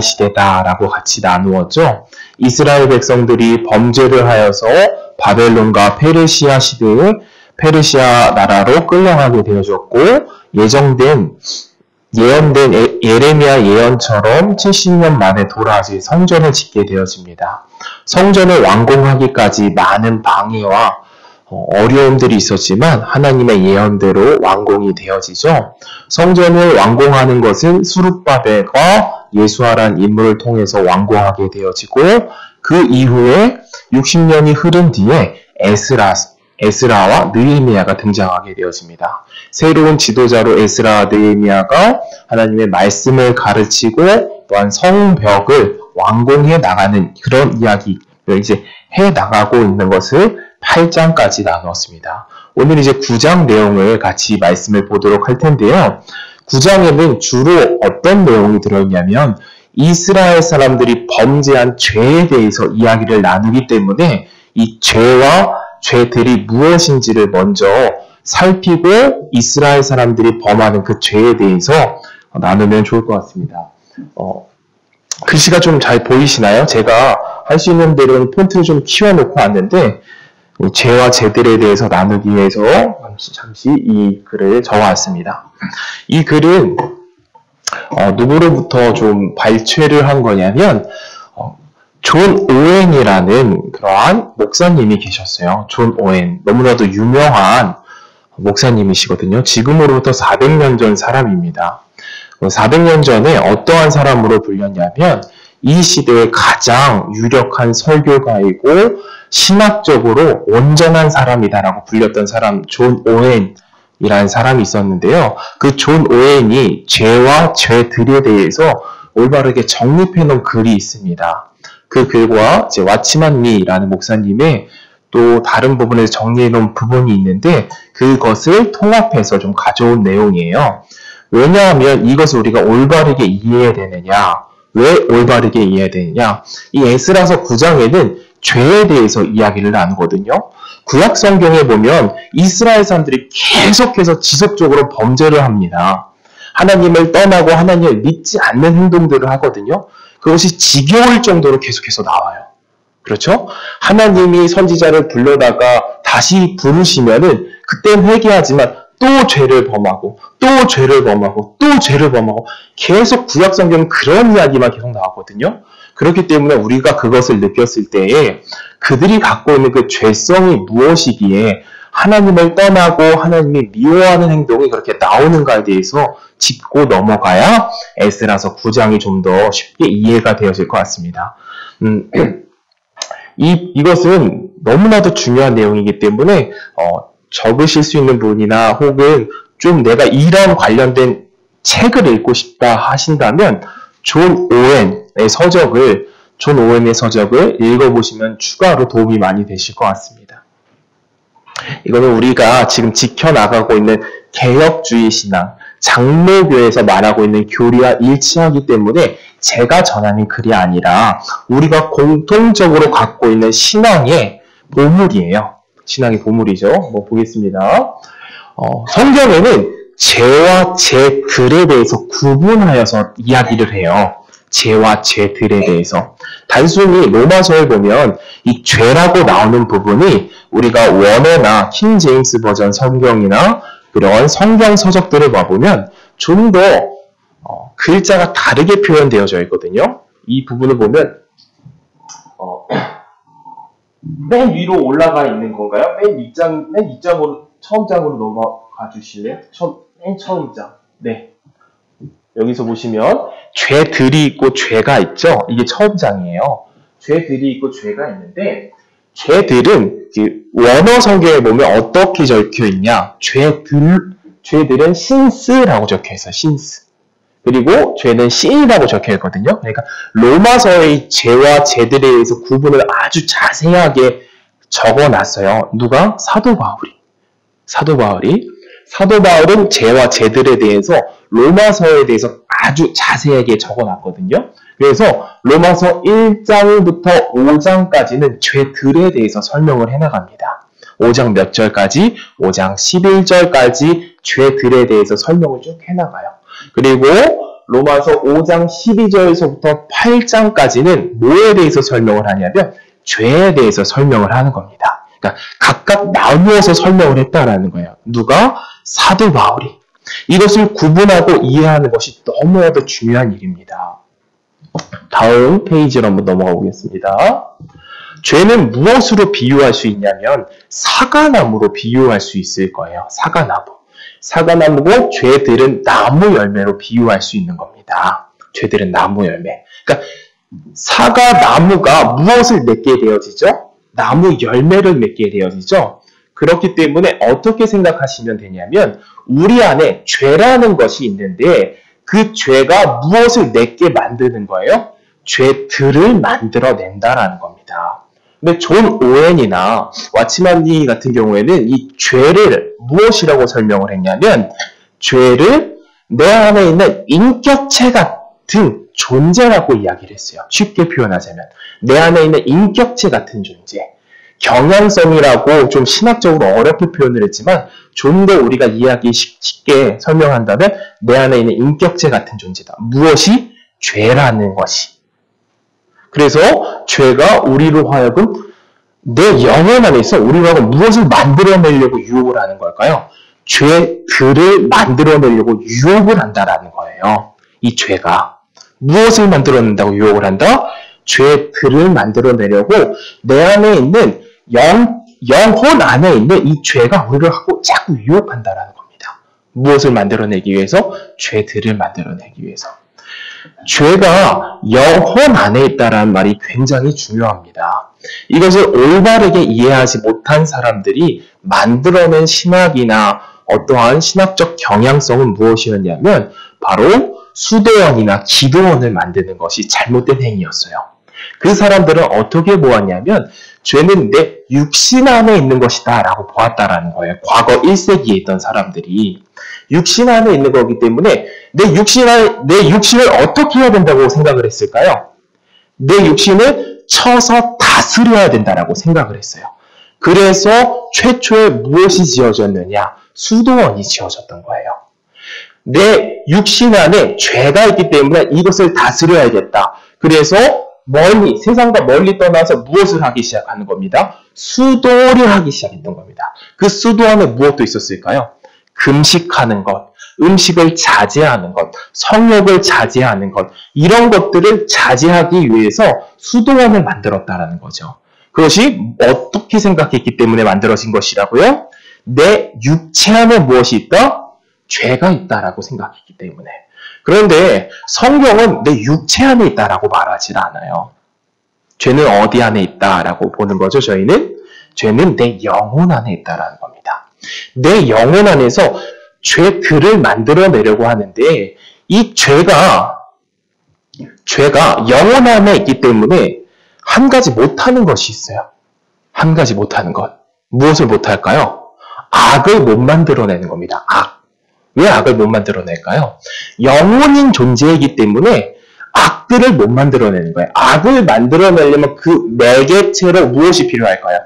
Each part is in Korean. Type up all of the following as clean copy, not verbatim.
시대다라고 같이 나누었죠. 이스라엘 백성들이 범죄를 하여서 바벨론과 페르시아 시대에 페르시아 나라로 끌려가게 되어졌고 예언된 예레미야 예언처럼 70년 만에 돌아와서 성전을 짓게 되었습니다. 성전을 완공하기까지 많은 방해와 어려움들이 있었지만 하나님의 예언대로 완공이 되어지죠. 성전을 완공하는 것은 수룹바벨과 예수아라는 인물을 통해서 완공하게 되어지고 그 이후에 60년이 흐른 뒤에 에스라와 느헤미야가 등장하게 되었습니다. 새로운 지도자로 에스라와 느헤미야가 하나님의 말씀을 가르치고 또한 성벽을 완공해 나가는 그런 이야기를 이제 해 나가고 있는 것을 8장까지 나누었습니다. 오늘 이제 9장 내용을 같이 말씀을 보도록 할 텐데요. 9장에는 주로 어떤 내용이 들어있냐면 이스라엘 사람들이 범죄한 죄에 대해서 이야기를 나누기 때문에 이 죄와 죄들이 무엇인지를 먼저 살피고 이스라엘 사람들이 범하는 그 죄에 대해서 나누면 좋을 것 같습니다. 글씨가 좀 잘 보이시나요? 제가 할 수 있는 대로는 폰트를 좀 키워놓고 왔는데 죄와 죄들에 대해서 나누기 위해서 잠시 이 글을 적어왔습니다. 이 글은 누구로부터 좀 발췌를 한 거냐면 존 오웬이라는 그러한 목사님이 계셨어요. 존 오웬, 너무나도 유명한 목사님이시거든요. 지금으로부터 400년 전 사람입니다. 400년 전에 어떠한 사람으로 불렸냐면 이 시대의 가장 유력한 설교가이고 신학적으로 온전한 사람이다라고 불렸던 사람 존 오웬이라는 사람이 있었는데요. 그 존 오웬이 죄와 죄들에 대해서 올바르게 정립해 놓은 글이 있습니다. 그 글과 이제 왓츠만 리라는 목사님의 또 다른 부분에서 정리해 놓은 부분이 있는데 그것을 통합해서 좀 가져온 내용이에요. 왜냐하면 이것을 우리가 올바르게 이해해야 되느냐? 왜 올바르게 이해해야 되느냐? 이 에스라서 9장에는 죄에 대해서 이야기를 나누거든요. 구약 성경에 보면 이스라엘 사람들이 계속해서 지속적으로 범죄를 합니다. 하나님을 떠나고 하나님을 믿지 않는 행동들을 하거든요. 그것이 지겨울 정도로 계속해서 나와요. 그렇죠? 하나님이 선지자를 불러다가 다시 부르시면은 그때는 회개하지만 또 죄를 범하고 또 죄를 범하고 또 죄를 범하고 계속 구약 성경은 그런 이야기만 계속 나오거든요. 그렇기 때문에 우리가 그것을 느꼈을 때에 그들이 갖고 있는 그 죄성이 무엇이기에 하나님을 떠나고 하나님이 미워하는 행동이 그렇게 나오는가에 대해서 짚고 넘어가야 에스라서 9장이 좀 더 쉽게 이해가 되어질 것 같습니다. 이것은 너무나도 중요한 내용이기 때문에 적으실 수 있는 분이나 혹은 좀 내가 이런 관련된 책을 읽고 싶다 하신다면 존 오웬의 서적을 읽어보시면 추가로 도움이 많이 되실 것 같습니다. 이거는 우리가 지금 지켜나가고 있는 개혁주의 신앙, 장로교에서 말하고 있는 교리와 일치하기 때문에 제가 전하는 글이 아니라 우리가 공통적으로 갖고 있는 신앙의 보물이에요. 신앙의 보물이죠. 보겠습니다. 성경에는 죄와 죄들에 대해서 구분하여서 이야기를 해요. 죄와 죄들에 대해서. 단순히 로마서에 보면 이 죄라고 나오는 부분이 우리가 원어나 킹 제임스 버전 성경이나 그런 성경 서적들을 봐보면 좀 더 글자가 다르게 표현되어져 있거든요. 이 부분을 보면 맨 위로 올라가 있는 건가요? 맨 윗장으로 처음 장으로 넘어가 주실래요? 맨 처음 장. 네. 여기서 보시면 죄들이 있고 죄가 있죠. 이게 처음 장이에요. 죄들이 있고 죄가 있는데 죄들은 원어 성경에 보면 어떻게 적혀 있냐? 죄들은 신스라고 적혀 있어요. 신스. 그리고 죄는 신이라고 적혀 있거든요. 그러니까 로마서의 죄와 죄들에 대해서 구분을 아주 자세하게 적어놨어요. 누가? 사도 바울은 죄와 죄들에 대해서 로마서에 대해서 아주 자세하게 적어놨거든요. 그래서 로마서 1장부터 5장까지는 죄들에 대해서 설명을 해나갑니다. 5장 몇 절까지? 5장 11절까지 죄들에 대해서 설명을 쭉 해나가요. 그리고 로마서 5장 12절에서부터 8장까지는 뭐에 대해서 설명을 하냐면 죄에 대해서 설명을 하는 겁니다. 그러니까 각각 나누어서 설명을 했다라는 거예요. 누가? 사도 바울이. 이것을 구분하고 이해하는 것이 너무나도 중요한 일입니다. 다음 페이지로 한번 넘어가 보겠습니다. 죄는 무엇으로 비유할 수 있냐면 사과나무로 비유할 수 있을 거예요. 사과나무. 사과나무고 죄들은 나무 열매로 비유할 수 있는 겁니다. 죄들은 나무 열매. 그러니까 사과나무가 무엇을 맺게 되어지죠? 나무 열매를 맺게 되어지죠. 그렇기 때문에 어떻게 생각하시면 되냐면 우리 안에 죄라는 것이 있는데 그 죄가 무엇을 맺게 만드는 거예요? 죄들을 만들어낸다라는 겁니다. 근데 존 오웬이나 왓츠만 니 같은 경우에는 이 죄를 무엇이라고 설명을 했냐면 죄를 내 안에 있는 인격체 같은 존재라고 이야기를 했어요. 쉽게 표현하자면 내 안에 있는 인격체 같은 존재. 경향성이라고 좀 신학적으로 어렵게 표현을 했지만 좀 더 우리가 이해하기 쉽게 설명한다면 내 안에 있는 인격체 같은 존재다. 무엇이? 죄라는 것이. 그래서 죄가 우리로 하여금 내 영혼 안에서 우리로 하여금 무엇을 만들어내려고 유혹을 하는 걸까요? 죄들을 만들어내려고 유혹을 한다라는 거예요. 이 죄가. 무엇을 만들어낸다고 유혹을 한다? 죄들을 만들어내려고 내 안에 있는 영혼 안에 있는 이 죄가 우리를 하고 자꾸 유혹한다라는 겁니다. 무엇을 만들어내기 위해서? 죄들을 만들어내기 위해서. 죄가 영혼 안에 있다라는 말이 굉장히 중요합니다. 이것을 올바르게 이해하지 못한 사람들이 만들어낸 신학이나 어떠한 신학적 경향성은 무엇이었냐면 바로 수도원이나 기도원을 만드는 것이 잘못된 행위였어요. 그 사람들은 어떻게 보았냐면 죄는 내 육신 안에 있는 것이다 라고 보았다라는 거예요. 과거 1세기에 있던 사람들이 육신 안에 있는 거기 때문에 내 육신을 어떻게 해야 된다고 생각을 했을까요? 내 육신을 쳐서 다스려야 된다라고 생각을 했어요. 그래서 최초에 무엇이 지어졌느냐? 수도원이 지어졌던 거예요. 내 육신 안에 죄가 있기 때문에 이것을 다스려야겠다. 그래서 세상과 멀리 떠나서 무엇을 하기 시작하는 겁니다? 수도를 하기 시작했던 겁니다. 그 수도 안에 무엇도 있었을까요? 금식하는 것, 음식을 자제하는 것, 성욕을 자제하는 것, 이런 것들을 자제하기 위해서 수도원을 만들었다라는 거죠. 그것이 어떻게 생각했기 때문에 만들어진 것이라고요? 내 육체 안에 무엇이 있다? 죄가 있다라고 생각했기 때문에. 그런데 성경은 내 육체 안에 있다라고 말하지 않아요. 죄는 어디 안에 있다라고 보는 거죠, 저희는? 죄는 내 영혼 안에 있다라는 겁니다. 내 영혼 안에서 죄들을 만들어내려고 하는데 이 죄가 영혼 안에 있기 때문에 한 가지 못하는 것이 있어요. 한 가지 못하는 것. 무엇을 못할까요? 악을 못 만들어내는 겁니다. 악. 왜 악을 못 만들어낼까요? 영혼인 존재이기 때문에 악들을 못 만들어내는 거예요. 악을 만들어내려면 그 매개체로 무엇이 필요할까요?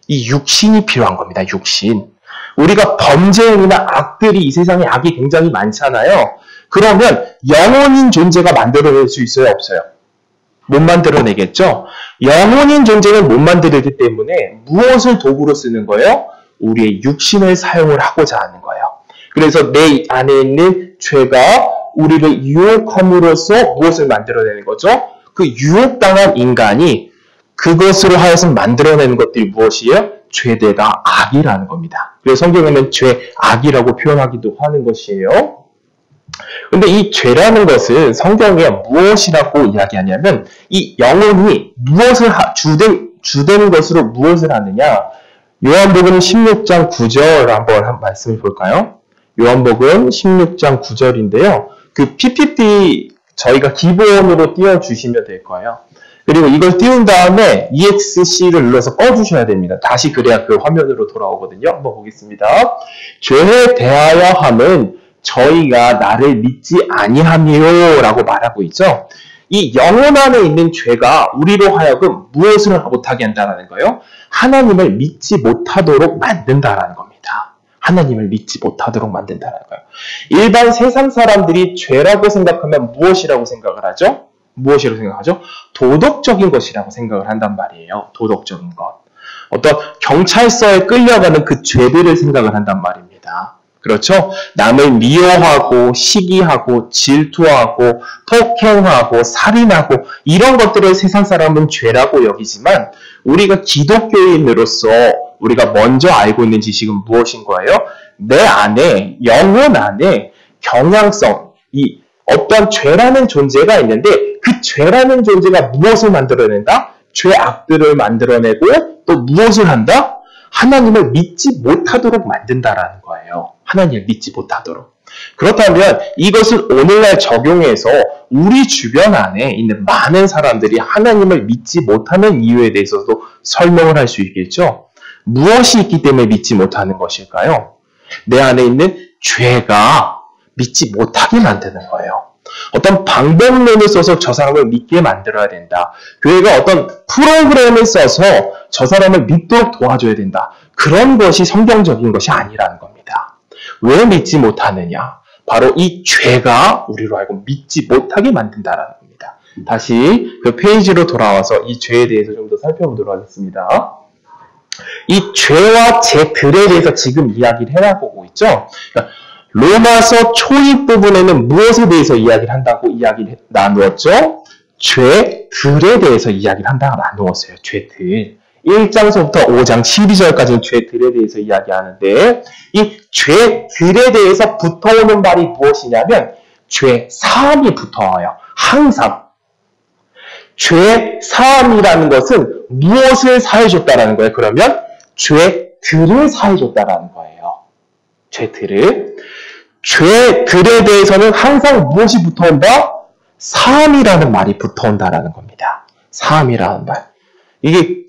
이 육신이 필요한 겁니다. 육신. 우리가 범죄 행위나 악들이 이 세상에 악이 굉장히 많잖아요. 그러면 영혼인 존재가 만들어낼 수 있어요? 없어요? 못 만들어내겠죠? 영혼인 존재는 못 만들기 때문에 무엇을 도구로 쓰는 거예요? 우리의 육신을 사용을 하고자 하는 거예요. 그래서 내 안에 있는 죄가 우리를 유혹함으로써 무엇을 만들어내는 거죠? 그 유혹당한 인간이 그것으로 하여서 만들어내는 것들이 무엇이에요? 죄대가 악이라는 겁니다. 그래서 성경에는 죄, 악이라고 표현하기도 하는 것이에요. 근데 이 죄라는 것은 성경에 무엇이라고 이야기하냐면 이 영혼이 무엇을 주된 것으로 무엇을 하느냐? 요한복음 16장 9절 한번 말씀을 볼까요? 요한복음 16장 9절인데요. 그 PPT 저희가 기본으로 띄워주시면 될 거예요. 그리고 이걸 띄운 다음에 EXC를 눌러서 꺼주셔야 됩니다. 다시 그래야 그 화면으로 돌아오거든요. 한번 보겠습니다. 죄에 대하여 함은 저희가 나를 믿지 아니함이요 라고 말하고 있죠. 이 영혼 안에 있는 죄가 우리로 하여금 무엇을 못하게 한다는 거예요? 하나님을 믿지 못하도록 만든다라는 겁니다. 하나님을 믿지 못하도록 만든다는 거예요. 일반 세상 사람들이 죄라고 생각하면 무엇이라고 생각을 하죠? 무엇이라고 생각하죠? 도덕적인 것이라고 생각을 한단 말이에요. 도덕적인 것. 어떤 경찰서에 끌려가는 그 죄들을 생각을 한단 말입니다. 그렇죠? 남을 미워하고 시기하고 질투하고 폭행하고 살인하고 이런 것들을 세상 사람은 죄라고 여기지만 우리가 기독교인으로서 우리가 먼저 알고 있는 지식은 무엇인 거예요? 내 안에, 영혼 안에 경향성, 이 어떤 죄라는 존재가 있는데 그 죄라는 존재가 무엇을 만들어낸다? 죄악들을 만들어내고 또 무엇을 한다? 하나님을 믿지 못하도록 만든다라는 거예요. 하나님을 믿지 못하도록. 그렇다면 이것을 오늘날 적용해서 우리 주변 안에 있는 많은 사람들이 하나님을 믿지 못하는 이유에 대해서도 설명을 할 수 있겠죠. 무엇이 있기 때문에 믿지 못하는 것일까요? 내 안에 있는 죄가 믿지 못하게 만드는 거예요. 어떤 방법론을 써서 저 사람을 믿게 만들어야 된다. 교회가 어떤 프로그램을 써서 저 사람을 믿도록 도와줘야 된다. 그런 것이 성경적인 것이 아니라는 겁니다. 왜 믿지 못하느냐? 바로 이 죄가 우리로 알고 믿지 못하게 만든다라는 겁니다. 다시 그 페이지로 돌아와서 이 죄에 대해서 좀 더 살펴보도록 하겠습니다. 이 죄와 죄들에 대해서 지금 이야기를 해나가고 있죠. 그러니까 로마서 초입 부분에는 무엇에 대해서 이야기를 한다고 이야기를 나누었죠? 죄들에 대해서 이야기를 한다고 나누었어요. 죄들. 1장서부터 5장 12절까지는 죄들에 대해서 이야기하는데 이 죄들에 대해서 붙어오는 말이 무엇이냐면 죄사함이 붙어와요. 항상. 죄사함이라는 것은 무엇을 사해줬다라는 거예요? 그러면 죄들을 사해줬다라는 거예요. 죄들을. 죄들에 대해서는 항상 무엇이 붙어온다? 사함이라는 말이 붙어온다라는 겁니다. 사함이라는 말. 이게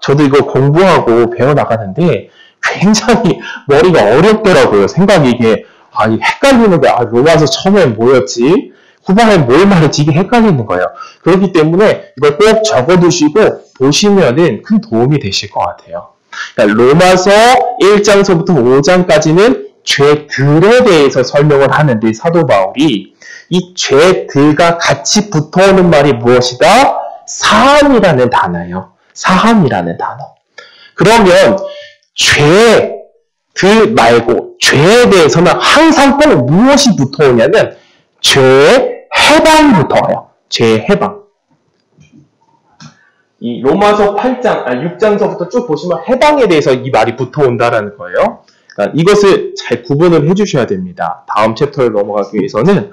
저도 이거 공부하고 배워나가는데 굉장히 머리가 어렵더라고요. 생각이 이게, 헷갈리는데, 로마서 처음엔 뭐였지? 후반엔 뭘 말했지? 이게 헷갈리는 거예요. 그렇기 때문에 이걸 꼭 적어두시고 보시면은 큰 도움이 되실 것 같아요. 그러니까 로마서 1장서부터 5장까지는 죄들에 대해서 설명을 하는데 사도 바울이 이 죄들과 같이 붙어오는 말이 무엇이다? 사함이라는 단어예요. 사함이라는 단어. 그러면 죄들 말고 죄에 대해서는 항상 꼭 무엇이 붙어오냐면 죄의 해방이 붙어와요. 죄의 해방. 이 로마서 6장서부터 쭉 보시면 해방에 대해서 이 말이 붙어온다라는 거예요. 그러니까 이것을 잘 구분을 해주셔야 됩니다. 다음 챕터를 넘어가기 위해서는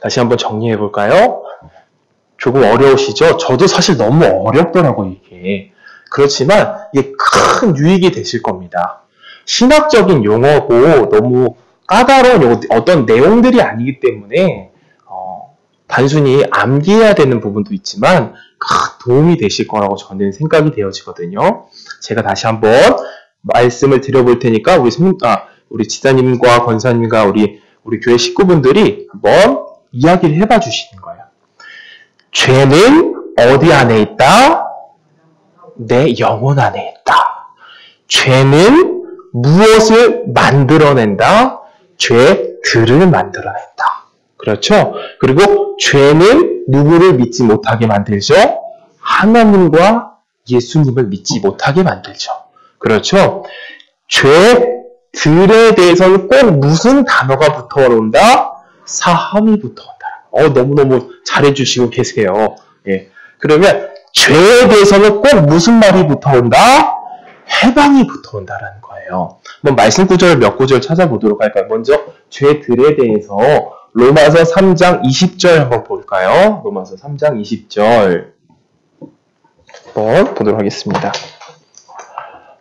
다시 한번 정리해 볼까요? 조금 어려우시죠? 저도 사실 너무 어렵더라고요, 이게. 그렇지만 이게 큰 유익이 되실 겁니다. 신학적인 용어고 너무 까다로운 어떤 내용들이 아니기 때문에 단순히 암기해야 되는 부분도 있지만 큰 도움이 되실 거라고 저는 생각이 되어지거든요. 제가 다시 한번 말씀을 드려볼 테니까 우리 지사님과 권사님과 우리 교회 식구분들이 한번 이야기를 해봐 주시는 거예요. 죄는 어디 안에 있다? 내 영혼 안에 있다. 죄는 무엇을 만들어낸다? 죄들을 만들어낸다. 그렇죠? 그리고 죄는 누구를 믿지 못하게 만들죠? 하나님과 예수님을 믿지 못하게 만들죠. 그렇죠? 죄들에 대해서는 꼭 무슨 단어가 붙어온다? 사함이 붙어온다. 너무너무 잘해주시고 계세요. 예. 그러면 죄에 대해서는 꼭 무슨 말이 붙어온다? 해방이 붙어온다라는 거예요. 한번 말씀 구절을 몇 구절 찾아보도록 할까요? 먼저 죄들에 대해서 로마서 3장 20절 한번 볼까요? 로마서 3장 20절 한번 보도록 하겠습니다.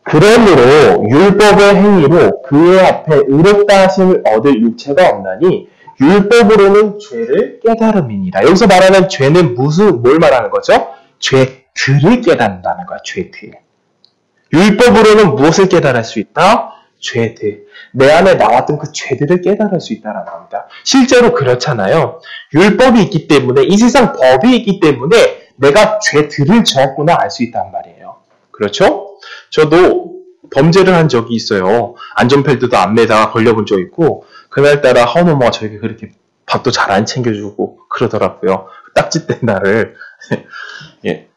그러므로 율법의 행위로 그의 앞에 의롭다 하심을 얻을 육체가 없나니 율법으로는 죄를 깨달음이니라. 여기서 말하는 죄는 뭘 말하는 거죠? 죄들을 깨닫는다는 거야. 죄들. 율법으로는 무엇을 깨달을 수 있다? 죄들. 내 안에 나왔던 그 죄들을 깨달을 수 있다는 겁니다. 실제로 그렇잖아요. 율법이 있기 때문에, 이 세상 법이 있기 때문에 내가 죄들을 저었구나 알 수 있단 말이에요. 그렇죠? 저도 범죄를 한 적이 있어요. 안전벨트도 안 매다가 걸려본 적 있고 그날따라 하원엄마가 저에게 그렇게 밥도 잘 안 챙겨주고 그러더라고요. 딱지뗀 날을. 예.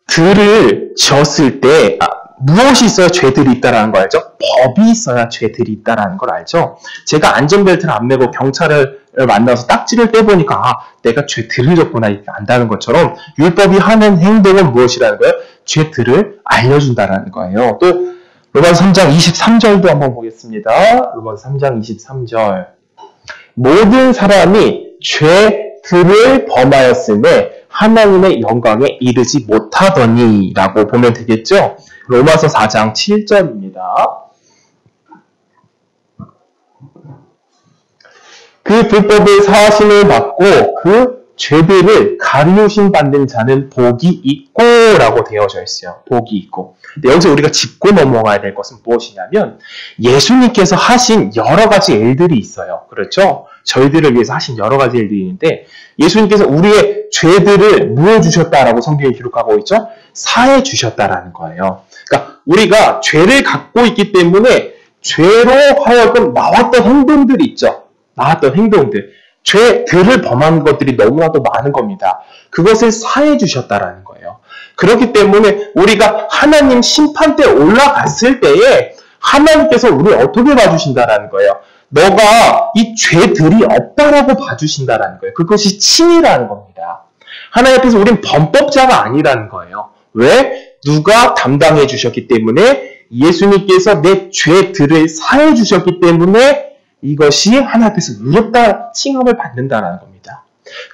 죄들을 지었을 때 무엇이 있어야 죄들이 있다라는 거 알죠? 법이 있어야 죄들이 있다라는 걸 알죠? 제가 안전벨트를 안 매고 경찰을 만나서 딱지를 떼보니까 내가 죄들을 졌구나 이렇게 안다는 것처럼 율법이 하는 행동은 무엇이라는 거예요? 죄들을 알려준다라는 거예요. 또 로마서 3장 23절도 한번 보겠습니다. 로마서 3장 23절 모든 사람이 죄들을 범하였음에 하나님의 영광에 이르지 못하더니 라고 보면 되겠죠? 로마서 4장 7절입니다. 그 불법의 사하심을 받고 그 죄들을 가리우심 받는 자는 복이 있고 라고 되어져 있어요. 복이 있고. 근데 여기서 우리가 짚고 넘어가야 될 것은 무엇이냐면 예수님께서 하신 여러 가지 일들이 있어요. 그렇죠? 저희들을 위해서 하신 여러 가지 일들이 있는데 예수님께서 우리의 죄들을 무엇 주셨다라고 성경에 기록하고 있죠? 사해 주셨다라는 거예요. 그러니까 우리가 죄를 갖고 있기 때문에 죄로 하여금 나왔던 행동들이 있죠. 나왔던 행동들. 죄들을 범한 것들이 너무나도 많은 겁니다. 그것을 사해 주셨다라는 거예요. 그렇기 때문에 우리가 하나님 심판대에 올라갔을 때에 하나님께서 우리를 어떻게 봐주신다라는 거예요. 너가 이 죄들이 없다라고 봐주신다라는 거예요. 그것이 칭이라는 겁니다. 하나님 앞에서 우리는 범법자가 아니라는 거예요. 왜? 누가 담당해 주셨기 때문에 예수님께서 내 죄들을 사해 주셨기 때문에 이것이 하나님 앞에서 의롭다 칭함을 받는다는 겁니다.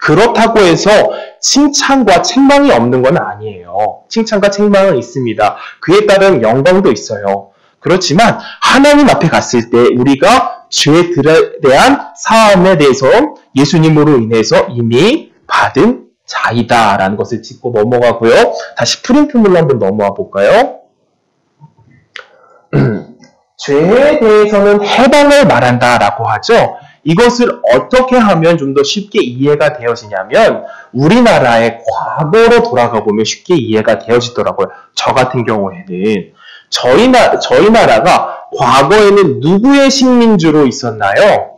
그렇다고 해서 칭찬과 책망이 없는 건 아니에요. 칭찬과 책망은 있습니다. 그에 따른 영광도 있어요. 그렇지만 하나님 앞에 갔을 때 우리가 죄들에 대한 사함에 대해서 예수님으로 인해서 이미 받은 자이다라는 것을 짚고 넘어가고요. 다시 프린트물로 한번 넘어와 볼까요? 죄에 대해서는 해방을 말한다라고 하죠. 이것을 어떻게 하면 좀 더 쉽게 이해가 되어지냐면 우리나라의 과거로 돌아가 보면 쉽게 이해가 되어지더라고요. 저 같은 경우에는 저희 나라가 과거에는 누구의 식민지로 있었나요?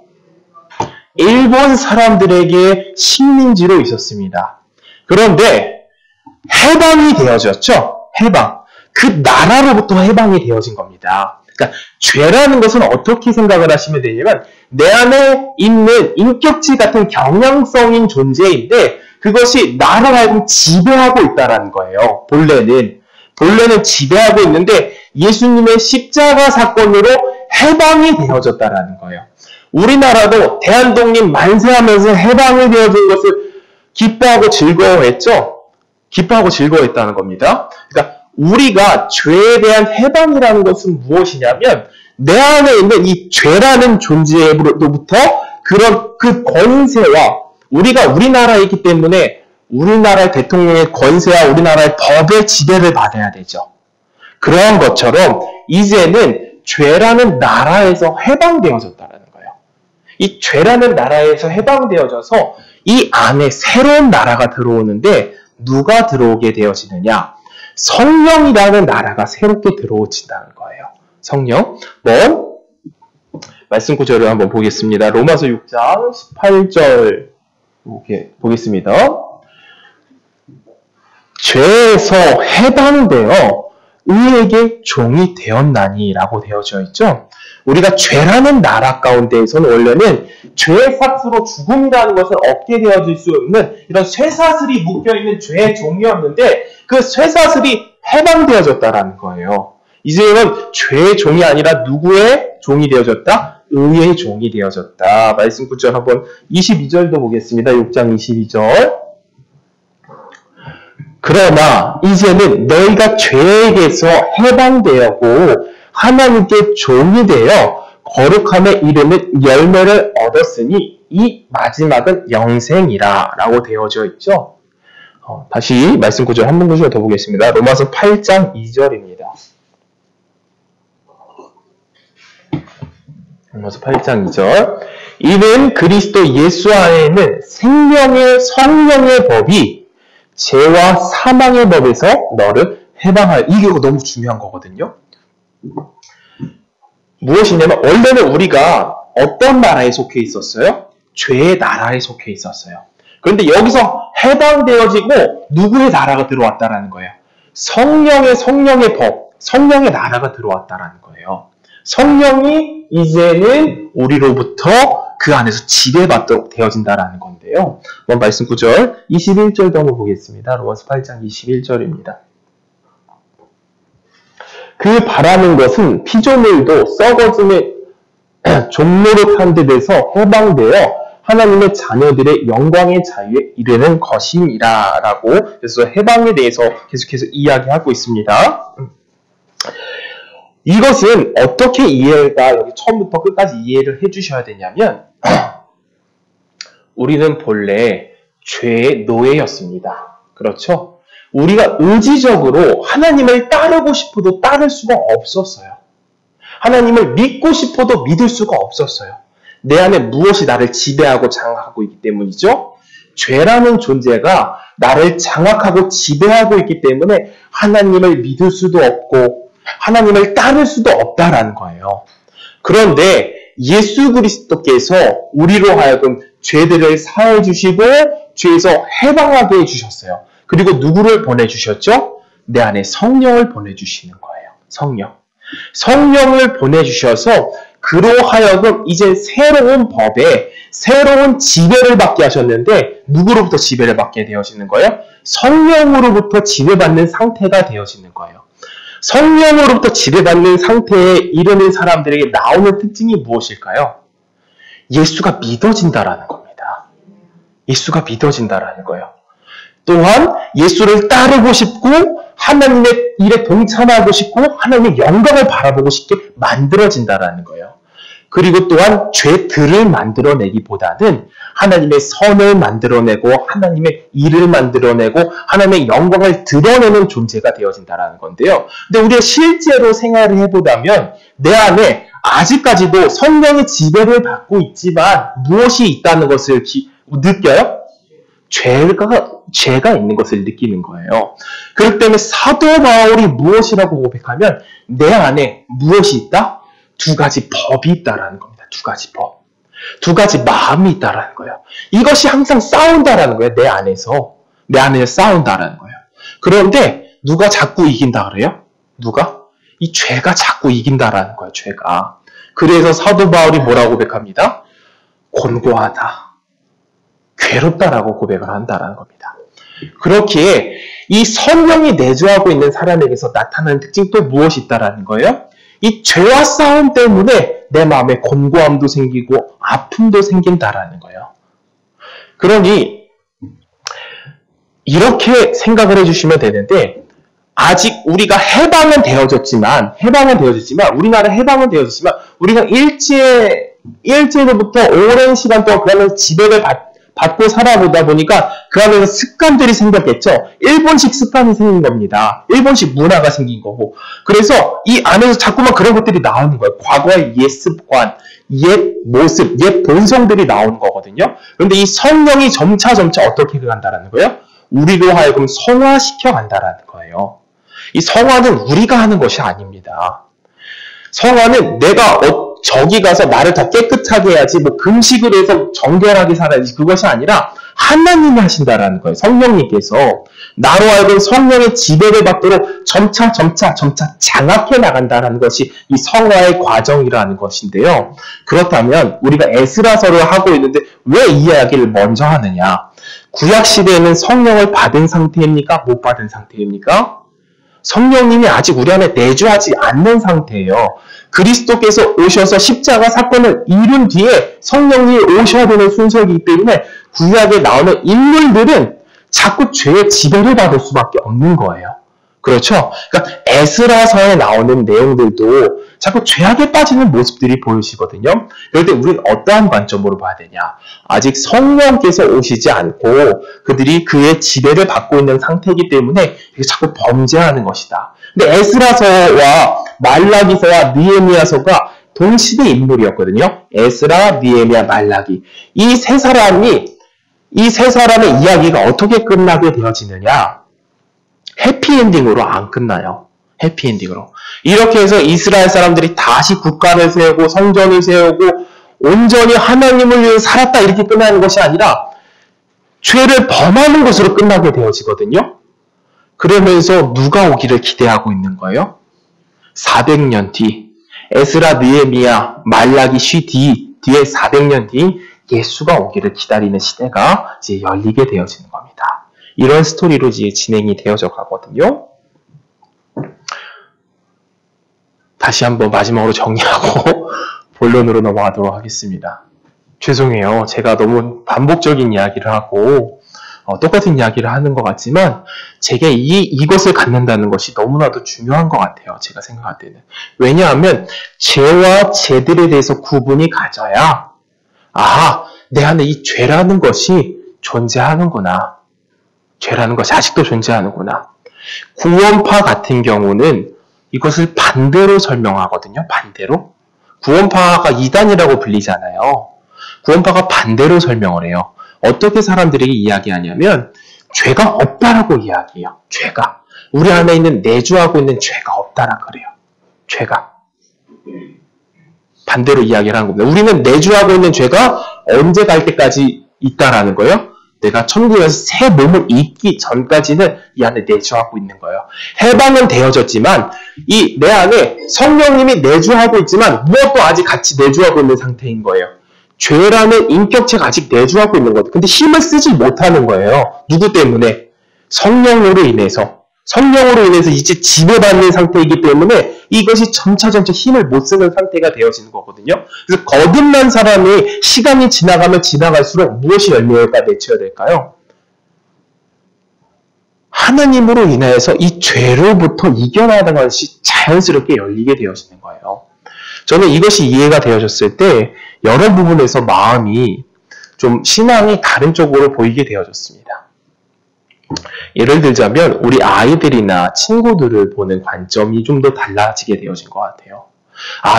일본 사람들에게 식민지로 있었습니다. 그런데 해방이 되어졌죠. 해방. 그 나라로부터 해방이 되어진 겁니다. 그러니까 죄라는 것은 어떻게 생각을 하시면 되냐면 내 안에 있는 인격질 같은 경향성인 존재인데 그것이 나를 하여금 지배하고 있다는 거예요. 본래는 지배하고 있는데 예수님의 십자가 사건으로 해방이 되어졌다는 거예요. 우리나라도 대한독립 만세하면서 해방이 되어진 것을 기뻐하고 즐거워했죠. 기뻐하고 즐거워했다는 겁니다. 그러니까 우리가 죄에 대한 해방이라는 것은 무엇이냐면 내 안에 있는 이 죄라는 존재로부터 그런 그 권세와 우리가 우리나라에 있기 때문에 우리나라의 대통령의 권세와 우리나라의 법의 지배를 받아야 되죠. 그러한 것처럼 이제는 죄라는 나라에서 해방되어졌다는 거예요. 이 죄라는 나라에서 해방되어져서 이 안에 새로운 나라가 들어오는데 누가 들어오게 되어지느냐? 성령이라는 나라가 새롭게 들어오진다는 거예요. 성령. 말씀 구절을 한번 보겠습니다. 로마서 6장 18절 보겠습니다. 죄에서 해방되어 의에게 종이 되었나니 라고 되어져 있죠. 우리가 죄라는 나라 가운데에서는 원래는 죄의 삭스로 죽음이라는 것을 얻게 되어질 수 없는 이런 쇠사슬이 묶여있는 죄의 종이었는데 그 쇠사슬이 해방되어졌다라는 거예요. 이제는 죄의 종이 아니라 누구의 종이 되어졌다? 의의 종이 되어졌다. 말씀 구절 한번 22절도 보겠습니다. 6장 22절. 그러나 이제는 너희가 죄에게서 해방되었고 하나님께 종이 되어 거룩함의 이름의 열매를 얻었으니 이 마지막은 영생이라 라고 되어져 있죠. 다시 말씀 구절 한 번 더 보겠습니다. 로마서 8장 2절입니다. 로마서 8장 2절. 이는 그리스도 예수 안에는 생명의 성령의 법이 죄와 사망의 법에서 너를 이게 너무 중요한 거거든요. 무엇이냐면 원래는 우리가 어떤 나라에 속해 있었어요? 죄의 나라에 속해 있었어요. 그런데 여기서 해방되어지고 누구의 나라가 들어왔다라는 거예요? 성령의 법, 성령의 나라가 들어왔다라는 거예요. 성령이 이제는 우리로부터 그 안에서 지배받도록 되어진다라는 건데요. 한번 말씀 구절 21절도 한번 보겠습니다. 로마서 8장 21절입니다. 그 바라는 것은 피조물도 썩어짐의 종로릇한 데 돼서 해방되어 하나님의 자녀들의 영광의 자유에 이르는 것이니라 라고 그래서 해방에 대해서 계속해서 이야기하고 있습니다. 이것은 어떻게 이해가 여기 처음부터 끝까지 이해를 해주셔야 되냐면 우리는 본래 죄의 노예였습니다. 그렇죠? 우리가 의지적으로 하나님을 따르고 싶어도 따를 수가 없었어요. 하나님을 믿고 싶어도 믿을 수가 없었어요. 내 안에 무엇이 나를 지배하고 장악하고 있기 때문이죠. 죄라는 존재가 나를 장악하고 지배하고 있기 때문에 하나님을 믿을 수도 없고 하나님을 따를 수도 없다라는 거예요. 그런데 예수 그리스도께서 우리로 하여금 죄들을 사해 주시고 죄에서 해방하게 해주셨어요. 그리고 누구를 보내주셨죠? 내 안에 성령을 보내주시는 거예요. 성령을 보내주셔서 그로 하여금 이제 새로운 법에 새로운 지배를 받게 하셨는데 누구로부터 지배를 받게 되어지는 거예요? 성령으로부터 지배받는 상태가 되어지는 거예요. 성령으로부터 지배받는 상태에 이르는 사람들에게 나오는 특징이 무엇일까요? 예수가 믿어진다라는 겁니다. 예수가 믿어진다라는 거예요. 또한 예수를 따르고 싶고 하나님의 일에 동참하고 싶고 하나님의 영광을 바라보고 싶게 만들어진다라는 거예요. 그리고 또한 죄들을 만들어내기보다는 하나님의 선을 만들어내고 하나님의 일을 만들어내고 하나님의 영광을 드러내는 존재가 되어진다는 건데요. 근데 우리가 실제로 생활을 해보다면 내 안에 아직까지도 성령의 지배를 받고 있지만 무엇이 있다는 것을 느껴요? 죄가 있는 것을 느끼는 거예요. 그렇기 때문에 사도 바울이 무엇이라고 고백하면 내 안에 무엇이 있다? 두 가지 법이 있다라는 겁니다. 두 가지 법. 두 가지 마음이 있다라는 거예요. 이것이 항상 싸운다라는 거예요. 내 안에서 싸운다라는 거예요. 그런데 누가 자꾸 이긴다 그래요? 누가? 이 죄가 자꾸 이긴다라는 거예요. 죄가. 그래서 사도 바울이 뭐라고 고백합니다? 곤고하다. 괴롭다라고 고백을 한다라는 겁니다. 그렇기에 이 성령이 내주하고 있는 사람에게서 나타나는 특징 또 무엇이 있다라는 거예요? 이 죄와 싸움 때문에 내 마음에 곤고함도 생기고 아픔도 생긴다라는 거예요. 그러니 이렇게 생각을 해주시면 되는데 아직 우리가 해방은 되어졌지만 우리나라 해방은 되어졌지만 우리가 일제로부터 오랜 시간 동안 그 안에서 지배를 받고 살아보다 보니까 그 안에서 습관들이 생겼겠죠. 일본식 습관이 생긴 겁니다. 일본식 문화가 생긴 거고. 그래서 이 안에서 자꾸만 그런 것들이 나오는 거예요. 과거의 옛 습관, 옛 모습, 옛 본성들이 나오는 거거든요. 그런데 이 성령이 점차 어떻게 간다라는 거예요? 우리로 하여금 성화시켜 간다라는 거예요. 이 성화는 우리가 하는 것이 아닙니다. 성화는 내가 저기 가서 나를 더 깨끗하게 해야지 금식을 해서 정결하게 살아야지 그것이 아니라 하나님이 하신다라는 거예요. 성령님께서 나로 하여금 성령의 지배를 받도록 점차 장악해 나간다라는 것이 이 성화의 과정이라는 것인데요. 그렇다면 우리가 에스라서를 하고 있는데 왜 이 이야기를 먼저 하느냐? 구약 시대에는 성령을 받은 상태입니까? 못 받은 상태입니까? 성령님이 아직 우리 안에 내주하지 않는 상태예요. 그리스도께서 오셔서 십자가 사건을 이룬 뒤에 성령님이 오셔야 되는 순서이기 때문에 구약에 나오는 인물들은 자꾸 죄의 지배를 받을 수밖에 없는 거예요. 그렇죠? 그러니까 에스라서에 나오는 내용들도 자꾸 죄악에 빠지는 모습들이 보이시거든요. 그럴 때 우리는 어떠한 관점으로 봐야 되냐? 아직 성령께서 오시지 않고 그들이 그의 지배를 받고 있는 상태이기 때문에 자꾸 범죄하는 것이다. 근데 에스라서와 말라기서와 느헤미야서가 동시대 인물이었거든요. 에스라, 느헤미야, 말라기. 이 세 사람의 이야기가 어떻게 끝나게 되어지느냐? 해피엔딩으로 안 끝나요. 해피엔딩으로. 이렇게 해서 이스라엘 사람들이 다시 국가를 세우고 성전을 세우고 온전히 하나님을 위해 살았다 이렇게 끝나는 것이 아니라 죄를 범하는 것으로 끝나게 되어지거든요. 그러면서 누가 오기를 기대하고 있는 거예요? 400년 뒤 에스라, 느헤미야, 말라기, 뒤에 400년 뒤 예수가 오기를 기다리는 시대가 이제 열리게 되어지는 겁니다. 이런 스토리로 이제 진행이 되어져 가거든요. 다시 한번 마지막으로 정리하고 본론으로 넘어가도록 하겠습니다. 죄송해요. 제가 너무 반복적인 이야기를 하고 똑같은 이야기를 하는 것 같지만 제게 이것을 갖는다는 것이 너무나도 중요한 것 같아요. 제가 생각할 때는. 왜냐하면 죄와 죄들에 대해서 구분이 가져야 내 안에 이 죄라는 것이 존재하는구나. 죄라는 것이 아직도 존재하는구나. 구원파 같은 경우는 이것을 반대로 설명하거든요. 반대로. 구원파가 이단이라고 불리잖아요. 구원파가 반대로 설명을 해요. 어떻게 사람들에게 이야기하냐면 죄가 없다라고 이야기해요. 죄가. 우리 안에 있는 내주하고 있는 죄가 없다라 그래요. 죄가. 반대로 이야기를 하는 겁니다. 우리는 내주하고 있는 죄가 언제 갈 때까지 있다라는 거예요? 내가 천국에서 새 몸을 입기 전까지는 이 안에 내주하고 있는 거예요. 해방은 되어졌지만 이 내 안에 성령님이 내주하고 있지만 무엇도 아직 같이 내주하고 있는 상태인 거예요. 죄라는 인격체가 아직 내주하고 있는 거죠. 근데 힘을 쓰지 못하는 거예요. 누구 때문에? 성령으로 인해서 이제 지배받는 상태이기 때문에 이것이 점차 힘을 못 쓰는 상태가 되어지는 거거든요. 그래서 거듭난 사람이 시간이 지나가면 지나갈수록 무엇이 열매가 맺혀야 될까요? 하나님으로 인하여서 이 죄로부터 이겨나가는 것이 자연스럽게 열리게 되어지는 거예요. 저는 이것이 이해가 되어졌을 때 여러 부분에서 마음이 좀 신앙이 다른 쪽으로 보이게 되어졌습니다. 예를 들자면 우리 아이들이나 친구들을 보는 관점이 좀 더 달라지게 되어진 것 같아요.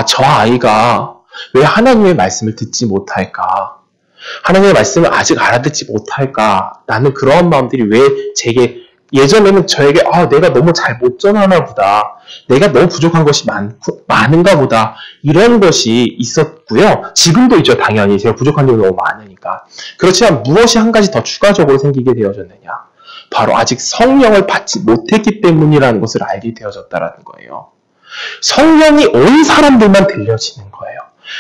저 아이가 왜 하나님의 말씀을 듣지 못할까? 하나님의 말씀을 아직 알아듣지 못할까? 라는 그러한 마음들이 왜 제게 예전에는 저에게 내가 너무 잘 못 전하나 보다. 내가 너무 부족한 것이 많은가 보다. 이런 것이 있었고요. 지금도 있죠. 당연히 제가 부족한 점이 너무 많으니까. 그렇지만 무엇이 한 가지 더 추가적으로 생기게 되어졌느냐. 바로 아직 성령을 받지 못했기 때문이라는 것을 알게 되어졌다는 거예요. 성령이 온 사람들만 들려지는 거예요.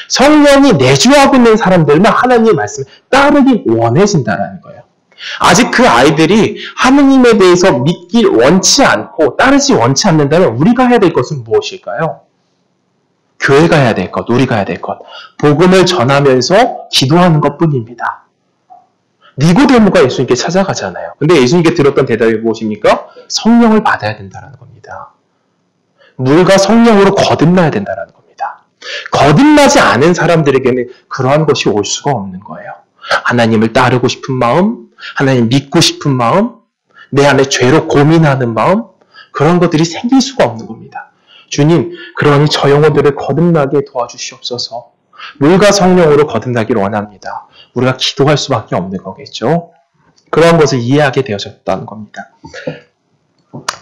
성령이 내주하고 있는 사람들만 하나님의 말씀을 따르기 원해진다는 거예요. 아직 그 아이들이 하느님에 대해서 믿기 원치 않고 따르지 원치 않는다면 우리가 해야 될 것은 무엇일까요? 교회가 해야 될 것, 우리가 해야 될 것. 복음을 전하면서 기도하는 것뿐입니다. 니고데모가 예수님께 찾아가잖아요. 근데 예수님께 들었던 대답이 무엇입니까? 성령을 받아야 된다는 겁니다. 물과 성령으로 거듭나야 된다는 겁니다. 거듭나지 않은 사람들에게는 그러한 것이 올 수가 없는 거예요. 하나님을 따르고 싶은 마음, 하나님 믿고 싶은 마음, 내 안에 죄로 고민하는 마음, 그런 것들이 생길 수가 없는 겁니다. 주님, 그러니 저 영혼들을 거듭나게 도와주시옵소서. 물과 성령으로 거듭나기를 원합니다. 우리가 기도할 수밖에 없는 거겠죠. 그런 것을 이해하게 되어졌다는 겁니다.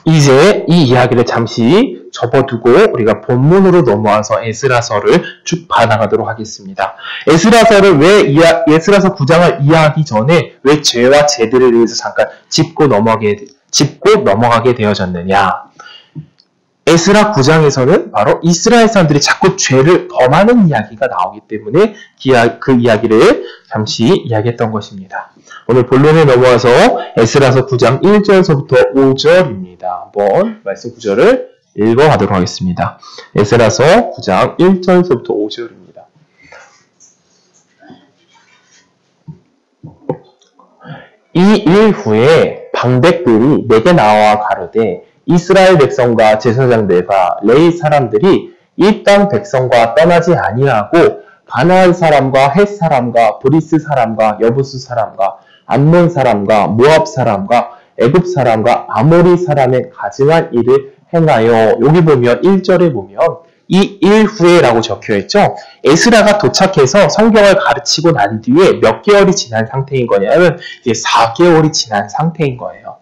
이제 이 이야기를 잠시 접어두고 우리가 본문으로 넘어와서 에스라서를 쭉 봐나가도록 하겠습니다. 에스라서를 에스라서 9장을 이해하기 전에 왜 죄와 죄들에 대해서 잠깐 짚고 넘어가게 되어졌느냐. 에스라 9장에서는 바로 이스라엘 사람들이 자꾸 죄를 범하는 이야기가 나오기 때문에 그 이야기를 잠시 이야기했던 것입니다. 오늘 본론에 넘어와서 에스라서 9장 1절서부터 5절입니다. 한번 말씀 구절을 읽어가도록 하겠습니다. 에스라서 9장 1절서부터 5절입니다. 이 일 후에 방백들이 내게 나와 가로되 이스라엘 백성과 제사장들과 레위 사람들이 이 땅 백성과 떠나지 아니하고 가나안 사람과 헷 사람과 브리스 사람과 여부스 사람과 암몬 사람과 모압 사람과 애굽 사람과 아모리 사람의 가증한 일을 행하여 여기 보면 1절에 보면 이 일 후에라고 적혀있죠. 에스라가 도착해서 성경을 가르치고 난 뒤에 몇 개월이 지난 상태인 거냐면 이제 4개월이 지난 상태인 거예요.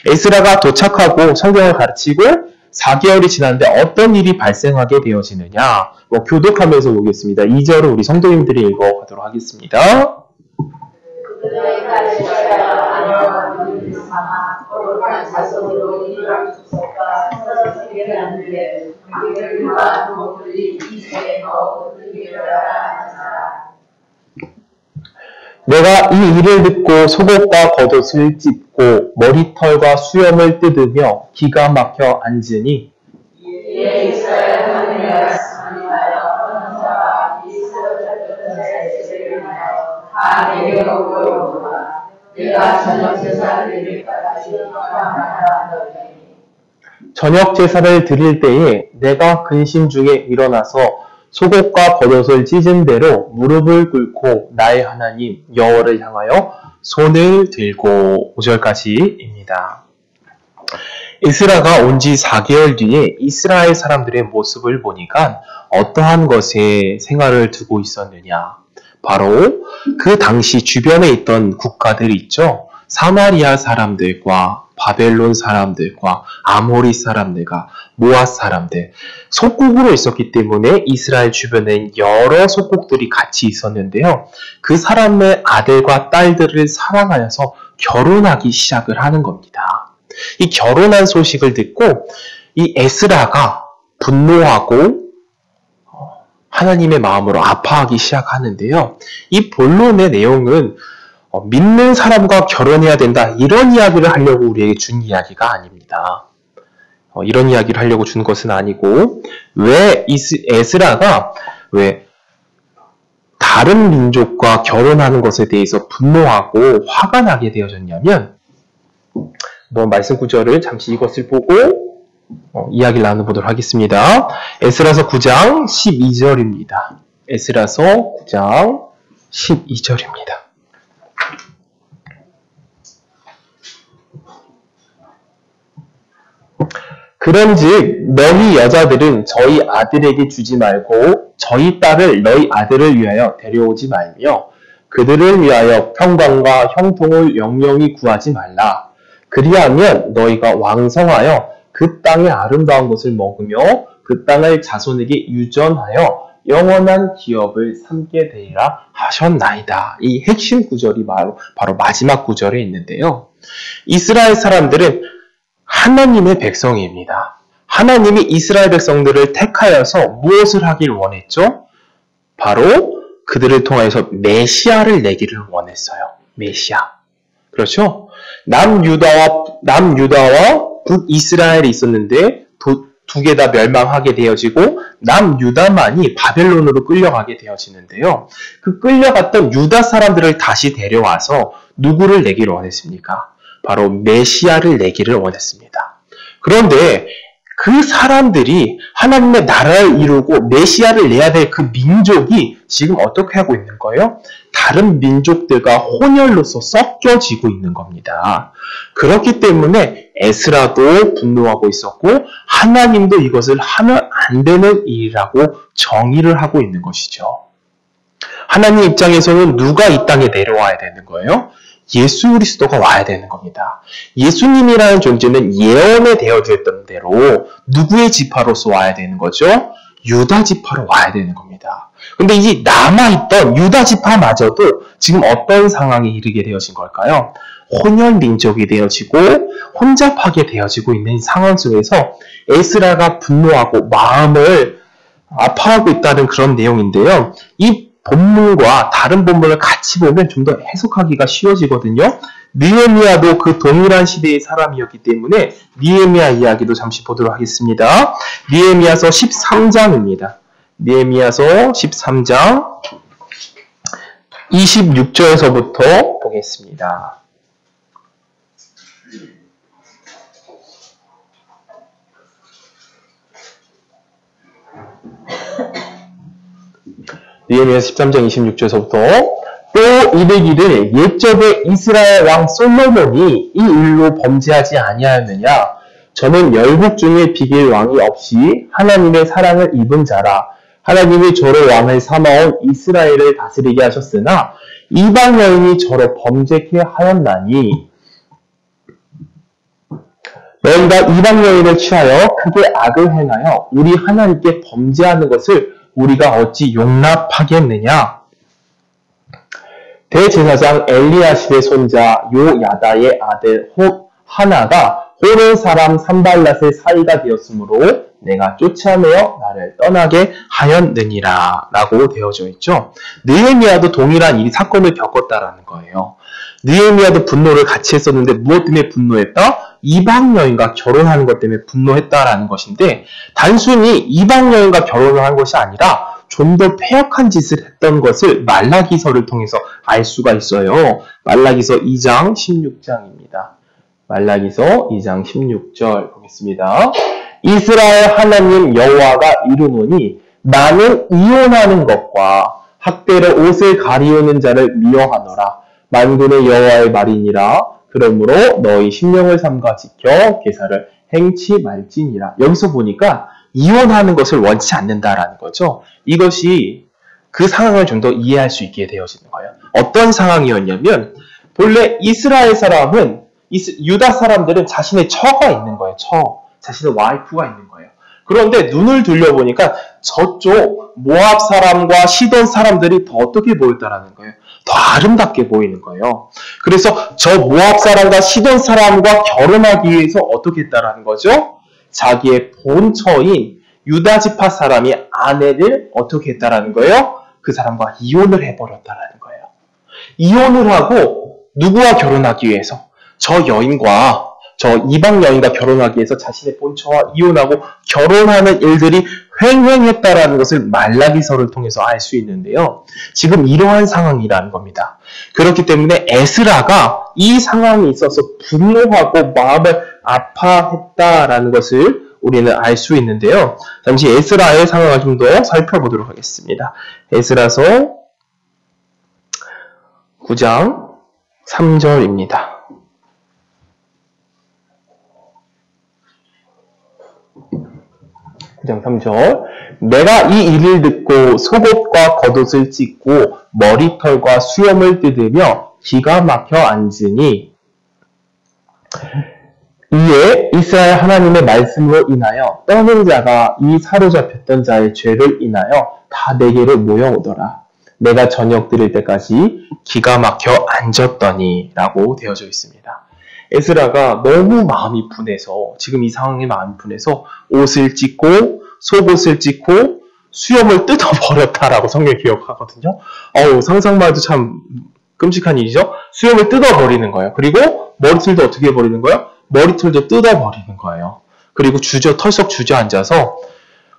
에스라가 도착하고 성경을 가르치고 4개월이 지났는데 어떤 일이 발생하게 되어지느냐. 교독하면서 보겠습니다. 2절을 우리 성도님들이 읽어가도록 하겠습니다. 내가 이 일을 듣고 속옷과 겉옷을 찢고 머리털과 수염을 뜯으며 기가 막혀 앉으니 저녁 제사를 드릴 때에 내가 근심 중에 일어나서 속옷과 겉옷을 찢은 대로 무릎을 꿇고 나의 하나님 여호와를 향하여 손을 들고 5절까지입니다. 에스라가 온 지 4개월 뒤에 이스라엘 사람들의 모습을 보니까 어떠한 것에 생활을 두고 있었느냐. 바로 그 당시 주변에 있던 국가들이 있죠. 사마리아 사람들과 바벨론 사람들과 아모리 사람들과 모압 사람들, 속국으로 있었기 때문에 이스라엘 주변에 여러 속국들이 같이 있었는데요. 그 사람의 아들과 딸들을 사랑하여서 결혼하기 시작을 하는 겁니다. 이 결혼한 소식을 듣고 이 에스라가 분노하고 하나님의 마음으로 아파하기 시작하는데요. 이 본론의 내용은 믿는 사람과 결혼해야 된다, 이런 이야기를 하려고 우리에게 준 이야기가 아닙니다. 이런 이야기를 하려고 준 것은 아니고, 왜 에스라가 왜 다른 민족과 결혼하는 것에 대해서 분노하고 화가 나게 되어졌냐면, 말씀 구절을 잠시 이것을 보고 이야기를 나눠보도록 하겠습니다. 에스라서 9장 12절입니다. 에스라서 9장 12절입니다. 그런즉 너희 여자들은 저희 아들에게 주지 말고 저희 딸을 너희 아들을 위하여 데려오지 말며 그들을 위하여 평강과 형통을 영영히 구하지 말라. 그리하면 너희가 왕성하여 그 땅의 아름다운 것을 먹으며 그 땅을 자손에게 유전하여 영원한 기업을 삼게 되리라 하셨나이다. 이 핵심 구절이 바로 마지막 구절에 있는데요. 이스라엘 사람들은 하나님의 백성입니다. 하나님이 이스라엘 백성들을 택하여서 무엇을 하길 원했죠? 바로 그들을 통하여서 메시아를 내기를 원했어요. 메시아. 그렇죠? 남유다와 북이스라엘이 있었는데 두 개 다 멸망하게 되어지고 남유다만이 바벨론으로 끌려가게 되어지는데요. 그 끌려갔던 유다 사람들을 다시 데려와서 누구를 내기를 원했습니까? 바로 메시아를 내기를 원했습니다. 그런데 그 사람들이 하나님의 나라를 이루고 메시아를 내야 될 그 민족이 지금 어떻게 하고 있는 거예요? 다른 민족들과 혼혈로서 섞여지고 있는 겁니다. 그렇기 때문에 에스라도 분노하고 있었고 하나님도 이것을 하면 안 되는 일이라고 정의를 하고 있는 것이죠. 하나님 입장에서는 누가 이 땅에 내려와야 되는 거예요? 예수 그리스도가 와야 되는 겁니다. 예수님이라는 존재는 예언에 되어졌던 대로 누구의 지파로서 와야 되는 거죠? 유다 지파로 와야 되는 겁니다. 근데 이 남아있던 유다 지파마저도 지금 어떤 상황에 이르게 되어진 걸까요? 혼혈 민족이 되어지고 혼잡하게 되어지고 있는 상황 속에서 에스라가 분노하고 마음을 아파하고 있다는 그런 내용인데요. 이 본문과 다른 본문을 같이 보면 좀 더 해석하기가 쉬워지거든요. 느헤미야도 그 동일한 시대의 사람이었기 때문에 느헤미야 이야기도 잠시 보도록 하겠습니다. 느헤미야서 13장입니다. 느헤미야서 13장 26절에서부터 보겠습니다. 느헤미야서 13장 26절에서부터 또 이르기를 옛적에 이스라엘 왕 솔로몬이 이 일로 범죄하지 아니하였느냐? 저는 열국 중에 비길 왕이 없이 하나님의 사랑을 입은 자라. 하나님이 저를 왕을 삼아온 이스라엘을 다스리게 하셨으나 이방 여인이 저로 범죄케 하였나니 너희가 이방 여인을 취하여 크게 악을 행하여 우리 하나님께 범죄하는 것을 우리가 어찌 용납하겠느냐. 대제사장 엘리야십의 손자 요야다의 아들 하나가 호른 사람 산발랏의 사이가 되었으므로 내가 쫓아내어 나를 떠나게 하였느니라 라고 되어져 있죠. 느헤미야도 동일한 이 사건을 겪었다라는 거예요. 느헤미야도 분노를 같이 했었는데 무엇 때문에 분노했다? 이방 여인과 결혼하는 것 때문에 분노했다라는 것인데 단순히 이방 여인과 결혼을 한 것이 아니라 좀 더 폐역한 짓을 했던 것을 말라기서를 통해서 알 수가 있어요. 말라기서 2장 16장입니다. 말라기서 2장 16절 보겠습니다. 이스라엘 하나님 여호와가 이르노니 나는 이혼하는 것과 학대로 옷을 가리우는 자를 미워하노라. 만군의 여호와의 말이니라. 그러므로 너희 심령을 삼가 지켜 계사를 행치 말지니라. 여기서 보니까 이혼하는 것을 원치 않는다라는 거죠. 이것이 그 상황을 좀 더 이해할 수 있게 되어지는 거예요. 어떤 상황이었냐면 본래 이스라엘 사람은 유다 사람들은 자신의 처가 있는 거예요. 자신의 와이프가 있는 거예요. 그런데 눈을 돌려보니까 저쪽 모압 사람과 시돈 사람들이 더 어떻게 보였다라는 거예요. 더 아름답게 보이는 거예요. 그래서 저 모압 사람과 시돈 사람과 결혼하기 위해서 어떻게 했다라는 거죠? 자기의 본처인 유다 지파 사람이 아내를 어떻게 했다라는 거예요? 그 사람과 이혼을 해버렸다라는 거예요. 이혼을 하고 누구와 결혼하기 위해서? 저 여인과 저 이방 여인과 결혼하기 위해서 자신의 본처와 이혼하고 결혼하는 일들이 횡행했다라는 것을 말라기서를 통해서 알 수 있는데요. 지금 이러한 상황이라는 겁니다. 그렇기 때문에 에스라가 이 상황이 있어서 분노하고 마음을 아파했다라는 것을 우리는 알 수 있는데요. 잠시 에스라의 상황을 좀 더 살펴보도록 하겠습니다. 에스라서 9장 3절입니다. 9장 3절 내가 이 일을 듣고 속옷과 겉옷을 찢고 머리털과 수염을 뜯으며 기가 막혀 앉으니 이에 이스라엘 하나님의 말씀으로 인하여 떠는 자가 이 사로잡혔던 자의 죄를 인하여 다 내게로 모여오더라. 내가 저녁 드릴 때까지 기가 막혀 앉았더니 라고 되어져 있습니다. 에스라가 너무 마음이 분해서 지금 이 상황에 마음이 분해서 옷을 찢고 속옷을 찢고 수염을 뜯어버렸다라고 성경이 기억하거든요. 상상만 해도 참 끔찍한 일이죠. 수염을 뜯어버리는 거예요. 그리고 머리털도 어떻게 해버리는 거예요? 머리털도 뜯어버리는 거예요. 그리고 털썩 주저앉아서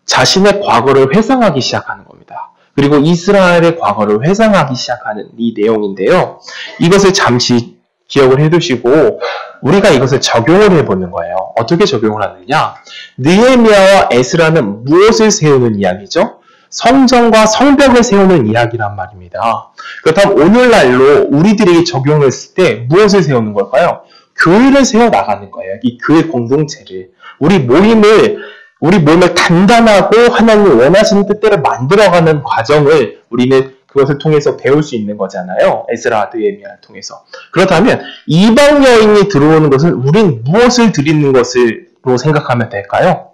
자신의 과거를 회상하기 시작하는 겁니다. 그리고 이스라엘의 과거를 회상하기 시작하는 이 내용인데요. 이것을 잠시 기억을 해두시고 우리가 이것을 적용을 해보는 거예요. 어떻게 적용을 하느냐? 느헤미야와 에스라는 무엇을 세우는 이야기죠? 성전과 성벽을 세우는 이야기란 말입니다. 그렇다면 오늘날로 우리들이 적용했을 때 무엇을 세우는 걸까요? 교회를 세워나가는 거예요. 이 교회 공동체를. 우리 몸을 단단하고 하나님 원하시는 뜻대로 만들어가는 과정을 우리는 그것을 통해서 배울 수 있는 거잖아요. 에스라, 느헤미야를 통해서. 그렇다면 이방 여인이 들어오는 것은 우린 무엇을 드리는 것으로 생각하면 될까요?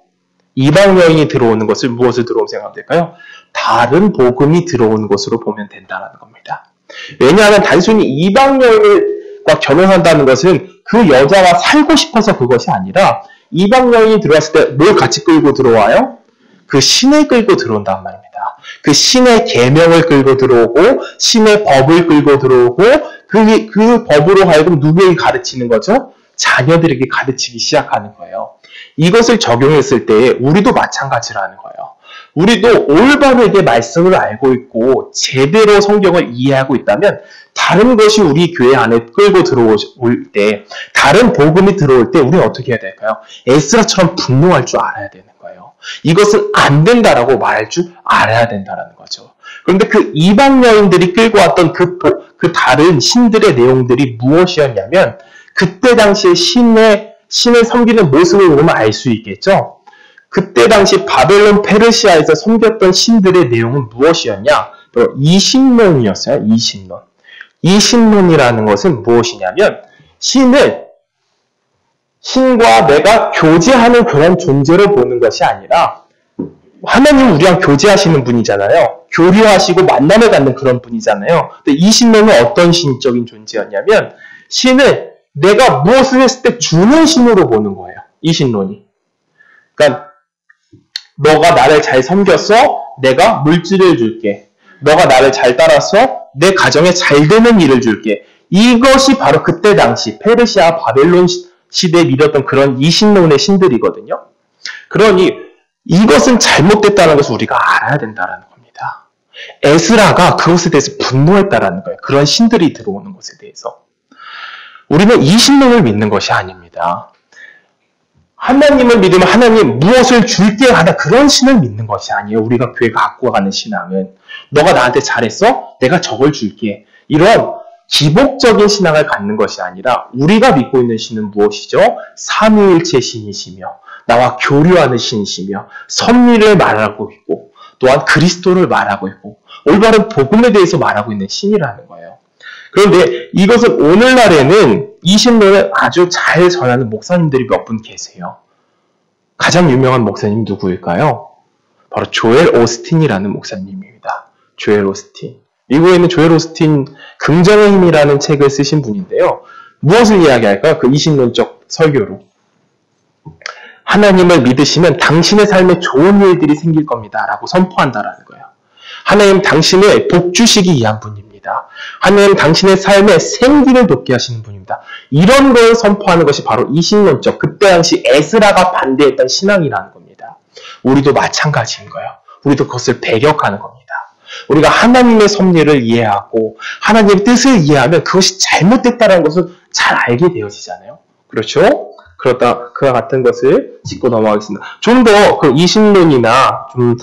이방 여인이 들어오는 것을 무엇을 생각하면 될까요? 다른 복음이 들어오는 것으로 보면 된다는 겁니다. 왜냐하면 단순히 이방 여인과 결혼한다는 것은 그 여자와 살고 싶어서 그것이 아니라 이방 여인이 들어왔을 때 뭘 같이 끌고 들어와요? 그 신을 끌고 들어온단 말입니다. 그 신의 계명을 끌고 들어오고 신의 법을 끌고 들어오고 그 법으로 하여금 누구에게 가르치는 거죠? 자녀들에게 가르치기 시작하는 거예요. 이것을 적용했을 때 우리도 마찬가지라는 거예요. 우리도 올바르게 말씀을 알고 있고 제대로 성경을 이해하고 있다면 다른 것이 우리 교회 안에 끌고 들어올 때, 다른 복음이 들어올 때 우리는 어떻게 해야 될까요? 에스라처럼 분노할 줄 알아야 되는 거예요. 이것은 안 된다라고 말할 줄 알아야 된다는 거죠. 그런데 그 이방 여인들이 끌고 왔던 그 다른 신들의 내용들이 무엇이었냐면 그때 당시에 신을 섬기는 모습을 보면 알 수 있겠죠? 그때 당시 바벨론 페르시아에서 섬겼던 신들의 내용은 무엇이었냐? 바로 이신론이었어요. 이신론. 이신론이라는 것은 무엇이냐면 신과 내가 교제하는 그런 존재로 보는 것이 아니라 하나님은 우리랑 교제하시는 분이잖아요. 교류하시고 만남을 갖는 그런 분이잖아요. 근데 이 신론은 어떤 신적인 존재였냐면 신을 내가 무엇을 했을 때 주는 신으로 보는 거예요. 이 신론이. 그러니까 너가 나를 잘 섬겼어? 내가 물질을 줄게. 너가 나를 잘 따라서 내 가정에 잘 되는 일을 줄게. 이것이 바로 그때 당시 페르시아 바벨론 시대에 믿었던 그런 이신론의 신들이거든요. 그러니 이것은 잘못됐다는 것을 우리가 알아야 된다는 겁니다. 에스라가 그것에 대해서 분노했다는 거예요. 그런 신들이 들어오는 것에 대해서. 우리는 이신론을 믿는 것이 아닙니다. 하나님을 믿으면 하나님 무엇을 줄게 하다 그런 신을 믿는 것이 아니에요. 우리가 교회 갖고 가는 신앙은. 너가 나한테 잘했어? 내가 저걸 줄게. 이런 기복적인 신앙을 갖는 것이 아니라 우리가 믿고 있는 신은 무엇이죠? 삼위일체 신이시며 나와 교류하는 신이시며 섭리를 말하고 있고 또한 그리스도를 말하고 있고 올바른 복음에 대해서 말하고 있는 신이라는 거예요. 그런데 이것은 오늘날에는 이 신론을 아주 잘 전하는 목사님들이 몇 분 계세요. 가장 유명한 목사님 누구일까요? 바로 조엘 오스틴이라는 목사님입니다. 조엘 오스틴. 미국에 있는 조엘 오스틴 긍정의 힘이라는 책을 쓰신 분인데요. 무엇을 이야기할까요? 그 이신론적 설교로. 하나님을 믿으시면 당신의 삶에 좋은 일들이 생길 겁니다. 라고 선포한다라는 거예요. 하나님 당신을 복주시기 위한 분입니다. 하나님 당신의 삶에 생기를 돋게 하시는 분입니다. 이런 걸 선포하는 것이 바로 이신론적, 그때 당시 에스라가 반대했던 신앙이라는 겁니다. 우리도 마찬가지인 거예요. 우리도 그것을 배격하는 겁니다. 우리가 하나님의 섭리를 이해하고 하나님의 뜻을 이해하면 그것이 잘못됐다는 것을 잘 알게 되어지잖아요. 그렇죠? 그와 같은 것을 짚고 넘어가겠습니다. 좀 더 그 이신론이나 좀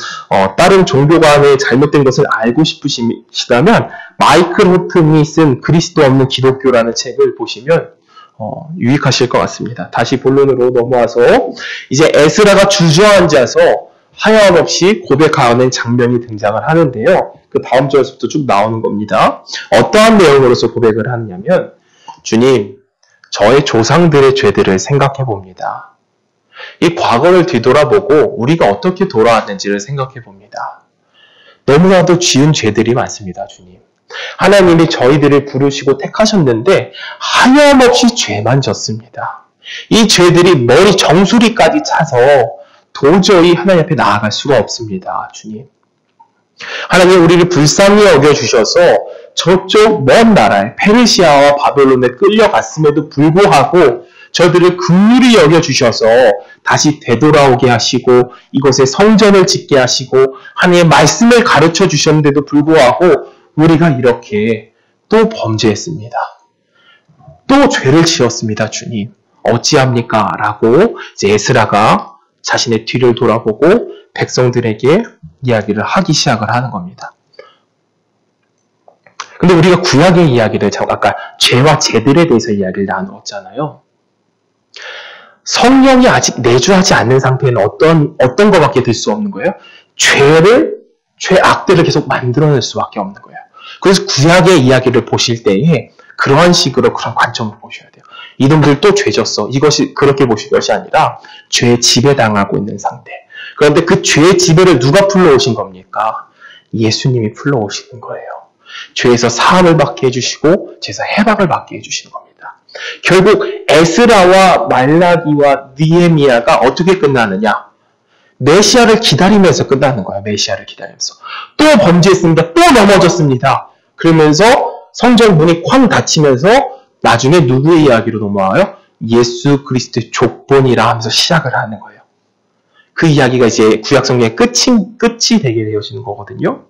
다른 종교 간의 잘못된 것을 알고 싶으시다면 마이클 호튼이 쓴 그리스도 없는 기독교라는 책을 보시면 유익하실 것 같습니다. 다시 본론으로 넘어와서 이제 에스라가 주저앉아서 하염없이 고백하는 장면이 등장을 하는데요. 그 다음 절에서부터 쭉 나오는 겁니다. 어떠한 내용으로서 고백을 하느냐면 주님, 저의 조상들의 죄들을 생각해 봅니다. 이 과거를 뒤돌아보고 우리가 어떻게 돌아왔는지를 생각해 봅니다. 너무나도 지은 죄들이 많습니다, 주님. 하나님이 저희들을 부르시고 택하셨는데 하염없이 죄만 졌습니다. 이 죄들이 머리 정수리까지 차서 도저히 하나님 앞에 나아갈 수가 없습니다, 주님. 하나님 우리를 불쌍히 여겨주셔서 저쪽 먼 나라에 페르시아와 바벨론에 끌려갔음에도 불구하고 저들을 긍휼히 여겨주셔서 다시 되돌아오게 하시고 이곳에 성전을 짓게 하시고 하나님의 말씀을 가르쳐 주셨는데도 불구하고 우리가 이렇게 또 범죄했습니다. 또 죄를 지었습니다, 주님. 어찌합니까? 라고 이제 에스라가 자신의 뒤를 돌아보고 백성들에게 이야기를 하기 시작을 하는 겁니다. 근데 우리가 구약의 이야기를 아까 죄와 죄들에 대해서 이야기를 나누었잖아요. 성령이 아직 내주하지 않는 상태에는 어떤 것밖에 될 수 없는 거예요? 죄악들을 계속 만들어낼 수밖에 없는 거예요. 그래서 구약의 이야기를 보실 때에 그러한 식으로 그런 관점을 보셔야 돼요. 이놈들 또 죄졌어. 이것이 그렇게 보실 것이 아니라 죄에 지배당하고 있는 상태. 그런데 그 죄의 지배를 누가 풀러오신 겁니까? 예수님이 풀러오시는 거예요. 죄에서 사함을 받게 해주시고 죄에서 해방을 받게 해주시는 겁니다. 결국 에스라와 말라기와 느헤미야가 어떻게 끝나느냐? 메시아를 기다리면서 끝나는 거예요. 메시아를 기다리면서. 또 범죄했습니다. 또 넘어졌습니다. 그러면서 성전 문이 쾅 닫히면서 나중에 누구의 이야기로 넘어와요? 예수 그리스도의 족본이라 하면서 시작을 하는 거예요. 그 이야기가 이제 구약 성경의 끝이 되게 되어지는 거거든요.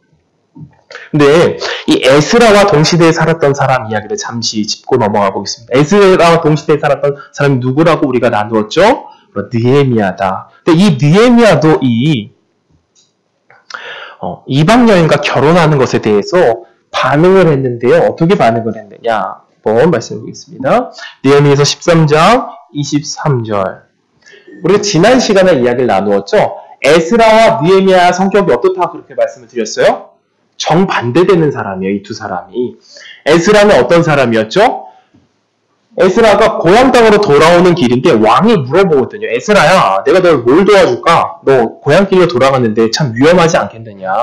근데 이 에스라와 동시대에 살았던 사람 이야기를 잠시 짚고 넘어가 보겠습니다. 에스라와 동시대에 살았던 사람이 누구라고 우리가 나누었죠? 느헤미야다. 근데 이 느헤미야도 이방 여인과 결혼하는 것에 대해서 반응을 했는데요. 어떻게 반응을 했느냐? 한번 말씀해 보겠습니다. 느헤미야서 13장 23절. 우리가 지난 시간에 이야기를 나누었죠. 에스라와 느헤미야 성격이 어떻다고 그렇게 말씀을 드렸어요? 정반대되는 사람이에요. 이 두 사람이. 에스라는 어떤 사람이었죠? 에스라가 고향 땅으로 돌아오는 길인데 왕이 물어보거든요. 에스라야, 내가 널 뭘 도와줄까? 너 고향길로 돌아갔는데 참 위험하지 않겠느냐?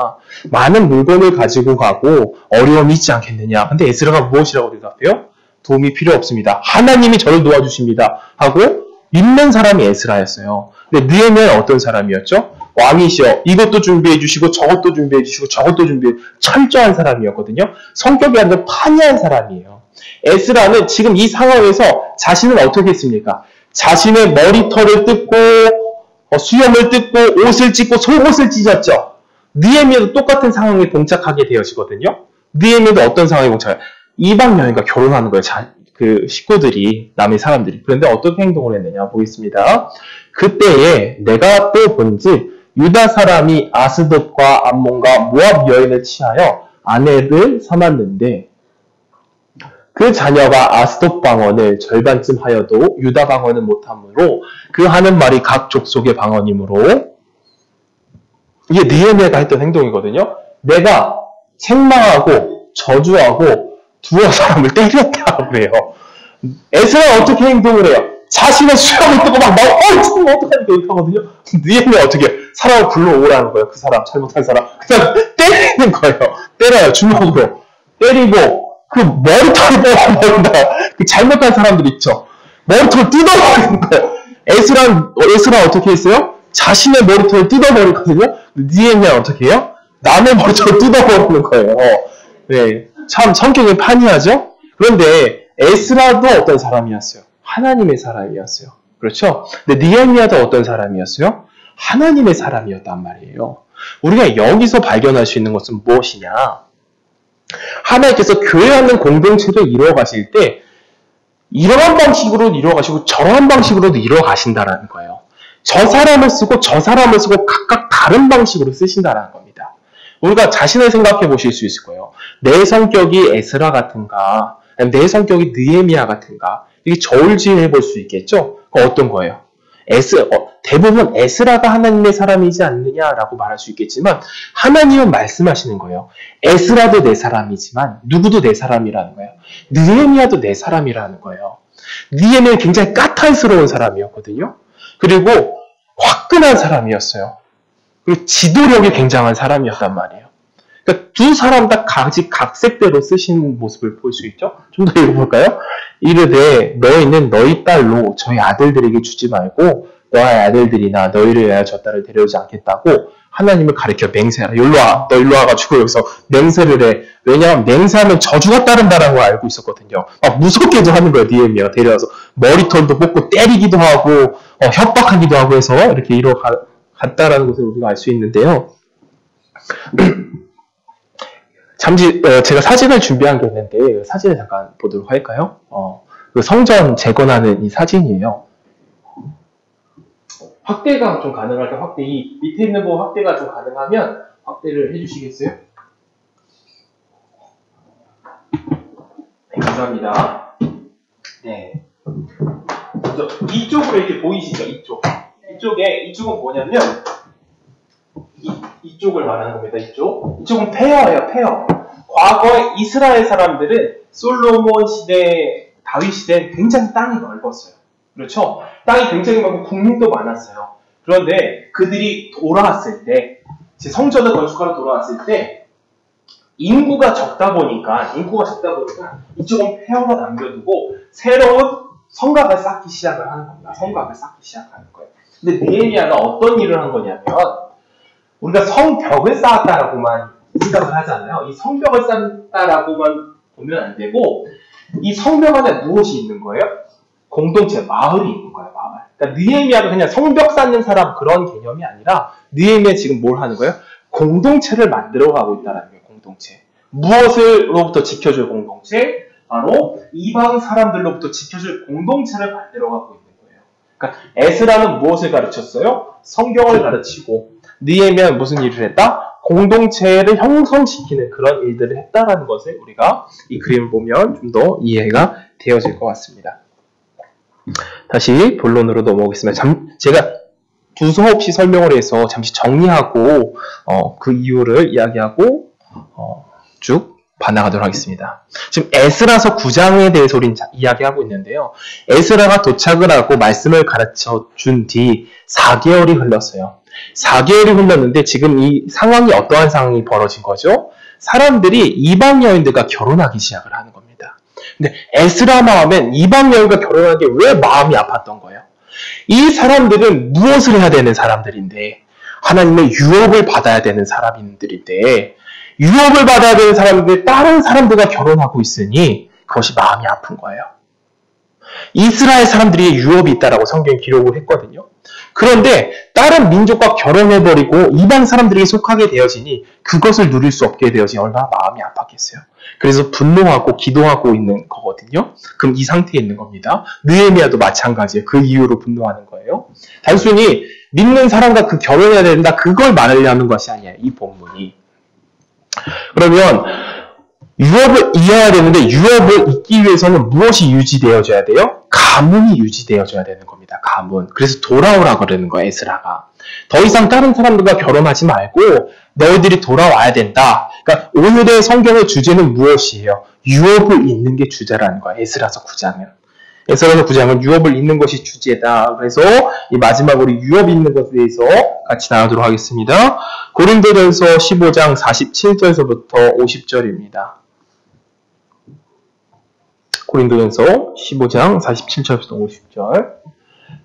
많은 물건을 가지고 가고 어려움이 있지 않겠느냐? 근데 에스라가 무엇이라고 대답해요? 도움이 필요 없습니다. 하나님이 저를 도와주십니다. 하고 믿는 사람이 에스라였어요. 근데 느헤미야는 어떤 사람이었죠? 왕이시여 이것도 준비해 주시고 저것도 준비해 주시고 저것도 준비해 철저한 사람이었거든요. 성격이 완전 판이한 사람이에요. 에스라는 지금 이 상황에서 자신은 어떻게 했습니까? 자신의 머리털을 뜯고 수염을 뜯고 옷을 찢고 속옷을 찢었죠. 느헤미야도 똑같은 상황에 봉착하게 되어지거든요. 느헤미야도 어떤 상황에 봉착해요? 이방 여인과 결혼하는 거예요. 그 식구들이, 남의 사람들이. 그런데 어떻게 행동을 했느냐 보겠습니다. 그때에 내가 또 본즉 유다 사람이 아스돗과 암몬과 모압 여인을 취하여 아내를 삼았는데 그 자녀가 아스돗 방언을 절반쯤 하여도 유다 방언은 못하므로 그 하는 말이 각 족속의 방언이므로 이게 느헤미야가 했던 행동이거든요. 내가 책망하고 저주하고 두어 사람을 때렸다고 그래요. 에스라가 어떻게 행동을 해요? 자신의 수염을 뜨고 막 지금 어떡하니까 이렇게 하거든요. 느헤미야 어떻게 해요? 사람을 불러오라는 거예요. 그 사람, 잘못한 사람. 그냥 때리는 거예요. 때려요. 주먹으로. 때리고 그 머리털을 뽑아버린다. 그 잘못한 사람들 있죠. 머리털을 뜯어버리는 거예요. 에스라 어떻게 했어요? 자신의 머리털을 뜯어버리거든요. 느헤미야 어떻게 해요? 남의 머리털을 뜯어버리는 거예요. 네, 참 성격이 판이하죠? 그런데 에스라도 어떤 사람이었어요? 하나님의 사람이었어요. 그렇죠? 근데 느헤미야도 어떤 사람이었어요? 하나님의 사람이었단 말이에요. 우리가 여기서 발견할 수 있는 것은 무엇이냐? 하나님께서 교회하는 공동체를 이루어 가실 때 이러한 방식으로 이루어 가시고 저러한 방식으로도 이루어 가신다라는 거예요. 저 사람을 쓰고 저 사람을 쓰고 각각 다른 방식으로 쓰신다라는 겁니다. 우리가 자신을 생각해 보실 수 있을 거예요. 내 성격이 에스라 같은가? 내 성격이 느헤미야 같은가? 이게 저울질해 볼 수 있겠죠? 어떤 거예요? 대부분 에스라가 하나님의 사람이지 않느냐라고 말할 수 있겠지만 하나님은 말씀하시는 거예요. 에스라도 내 사람이지만 누구도 내 사람이라는 거예요. 느헤미야도 내 사람이라는 거예요. 느헤미야는 굉장히 까탈스러운 사람이었거든요. 그리고 화끈한 사람이었어요. 그리고 지도력이 굉장한 사람이었단 말이에요. 그러니까 두 사람 다 각색대로 쓰신 모습을 볼 수 있죠. 좀 더 읽어볼까요? 이르되 너희는 너희 딸로 저희 아들들에게 주지 말고 너의 아들들이나 너희를 위하여 저 딸을 데려오지 않겠다고 하나님을 가리켜 맹세하라. 너 일로 와가지고 여기서 맹세를 해. 왜냐하면 맹세하면 저주가 따른다는 걸 알고 있었거든요. 막 무섭게도 하는 거예요. 느헤미야가 데려와서 머리털도 뽑고 때리기도 하고 협박하기도 하고 해서 이렇게 이루어 갔다라는 것을 우리가 알 수 있는데요. 잠시 제가 사진을 준비한 게 있는데 사진을 잠깐 보도록 할까요? 그 성전 재건하는 이 사진이에요. 확대가 좀 가능할까? 이 밑에 있는 부분 확대가 좀 가능하면 확대를 해주시겠어요? 네, 감사합니다. 네. 먼저 이쪽으로 이렇게 보이시죠? 이쪽은 뭐냐면 이쪽을 말하는 겁니다. 이쪽은 폐허예요. 폐허. 과거에 이스라엘 사람들은 솔로몬 시대, 다윗 시대에 굉장히 땅이 넓었어요. 그렇죠? 땅이 굉장히 많고 국민도 많았어요. 그런데 그들이 돌아왔을 때, 제 성전을 건축하러 돌아왔을 때 인구가 적다 보니까 이쪽은 폐허로 남겨두고 새로운 성곽을 쌓기 시작을 하는 겁니다. 성곽을 쌓기 시작하는 거예요. 근데 느헤미야가 어떤 일을 한 거냐면 우리가 성벽을 쌓았다라고만 생각을 하잖아요. 이 성벽을 쌓았다라고만 보면 안 되고 이 성벽 안에 무엇이 있는 거예요? 공동체, 마을이 있는 거예요. 마을. 그러니까 느헤미야가 그냥 성벽 쌓는 사람 그런 개념이 아니라 느헤미야 지금 뭘 하는 거예요? 공동체를 만들어가고 있다는 거예요. 공동체. 무엇으로부터 지켜줄 공동체? 바로 이방 사람들로부터 지켜줄 공동체를 만들어가고 있는 거예요. 그러니까 에스라는 무엇을 가르쳤어요? 성경을 가르치고 느헤미야는 무슨 일을 했다? 공동체를 형성시키는 그런 일들을 했다라는 것을 우리가 이 그림을 보면 좀 더 이해가 되어질 것 같습니다. 다시 본론으로 넘어오겠습니다. 제가 두서없이 설명을 해서 잠시 정리하고 그 이유를 이야기하고 쭉 반나가도록 하겠습니다. 지금 에스라서 9장에 대해서 우리는 이야기하고 있는데요. 에스라가 도착을 하고 말씀을 가르쳐 준 뒤 4개월이 흘렀어요. 4개월이 흘렀는데 지금 이 상황이 어떠한 상황이 벌어진 거죠? 사람들이 이방 여인들과 결혼하기 시작을 하는 겁니다. 근데 에스라 마음엔 이방 여인과 결혼하기 왜 마음이 아팠던 거예요? 이 사람들은 무엇을 해야 되는 사람들인데, 하나님의 유업을 받아야 되는 사람들인데, 유업을 받아야 되는 사람들, 다른 사람들과 결혼하고 있으니 그것이 마음이 아픈 거예요. 이스라엘 사람들이 유업이 있다라고 성경에 기록을 했거든요. 그런데 다른 민족과 결혼해버리고 이방 사람들에게 속하게 되어지니 그것을 누릴 수 없게 되어지니 얼마나 마음이 아팠겠어요. 그래서 분노하고 기도하고 있는 거거든요. 그럼 이 상태에 있는 겁니다. 느헤미야도 마찬가지예요. 그 이유로 분노하는 거예요. 단순히 믿는 사람과 그 결혼해야 된다, 그걸 말하려는 것이 아니에요. 이 본문이. 그러면 유업을 이어야 되는데 유업을 잇기 위해서는 무엇이 유지되어져야 돼요? 가문이 유지되어져야 되는 겁니다. 가문. 그래서 돌아오라 그러는 거예요. 에스라가. 더 이상 다른 사람들과 결혼하지 말고 너희들이 돌아와야 된다. 그러니까 오늘의 성경의 주제는 무엇이에요? 유업을 잇는 게 주제라는 거예요. 에스라서 9장은. 에스라서 9장은 유업을 잇는 것이 주제다. 그래서 이 마지막으로 유업 잇는 것에 대해서 같이 나누도록 하겠습니다. 고린도전서 15장 47절에서부터 50절입니다. 고린도전서 15장 47절부터 50절.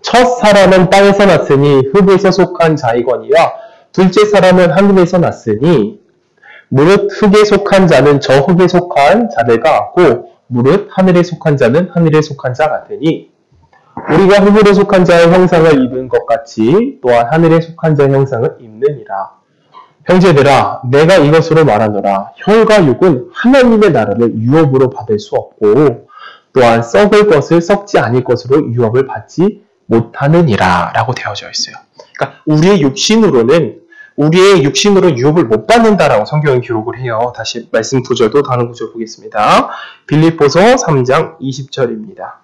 첫 사람은 땅에서 났으니 흙에서 속한 자이거니와 둘째 사람은 하늘에서 났으니 무릇 흙에 속한 자는 저 흙에 속한 자들과 같고 무릇 하늘에 속한 자는 하늘에 속한 자 같으니 우리가 흙으로 속한 자의 형상을 입은 것 같이 또한 하늘에 속한 자의 형상을 입느니라. 형제들아, 내가 이것으로 말하노라. 혈과 육은 하나님의 나라를 유업으로 받을 수 없고 또한 썩을 것을 썩지 않을 것으로 유업을 받지 못하느니라 라고 되어져 있어요. 그러니까 우리의 육신으로 유업을 못 받는다라고 성경이 기록을 해요. 다시 말씀 구절도 다른 구절 보겠습니다. 빌립보서 3장 20절입니다.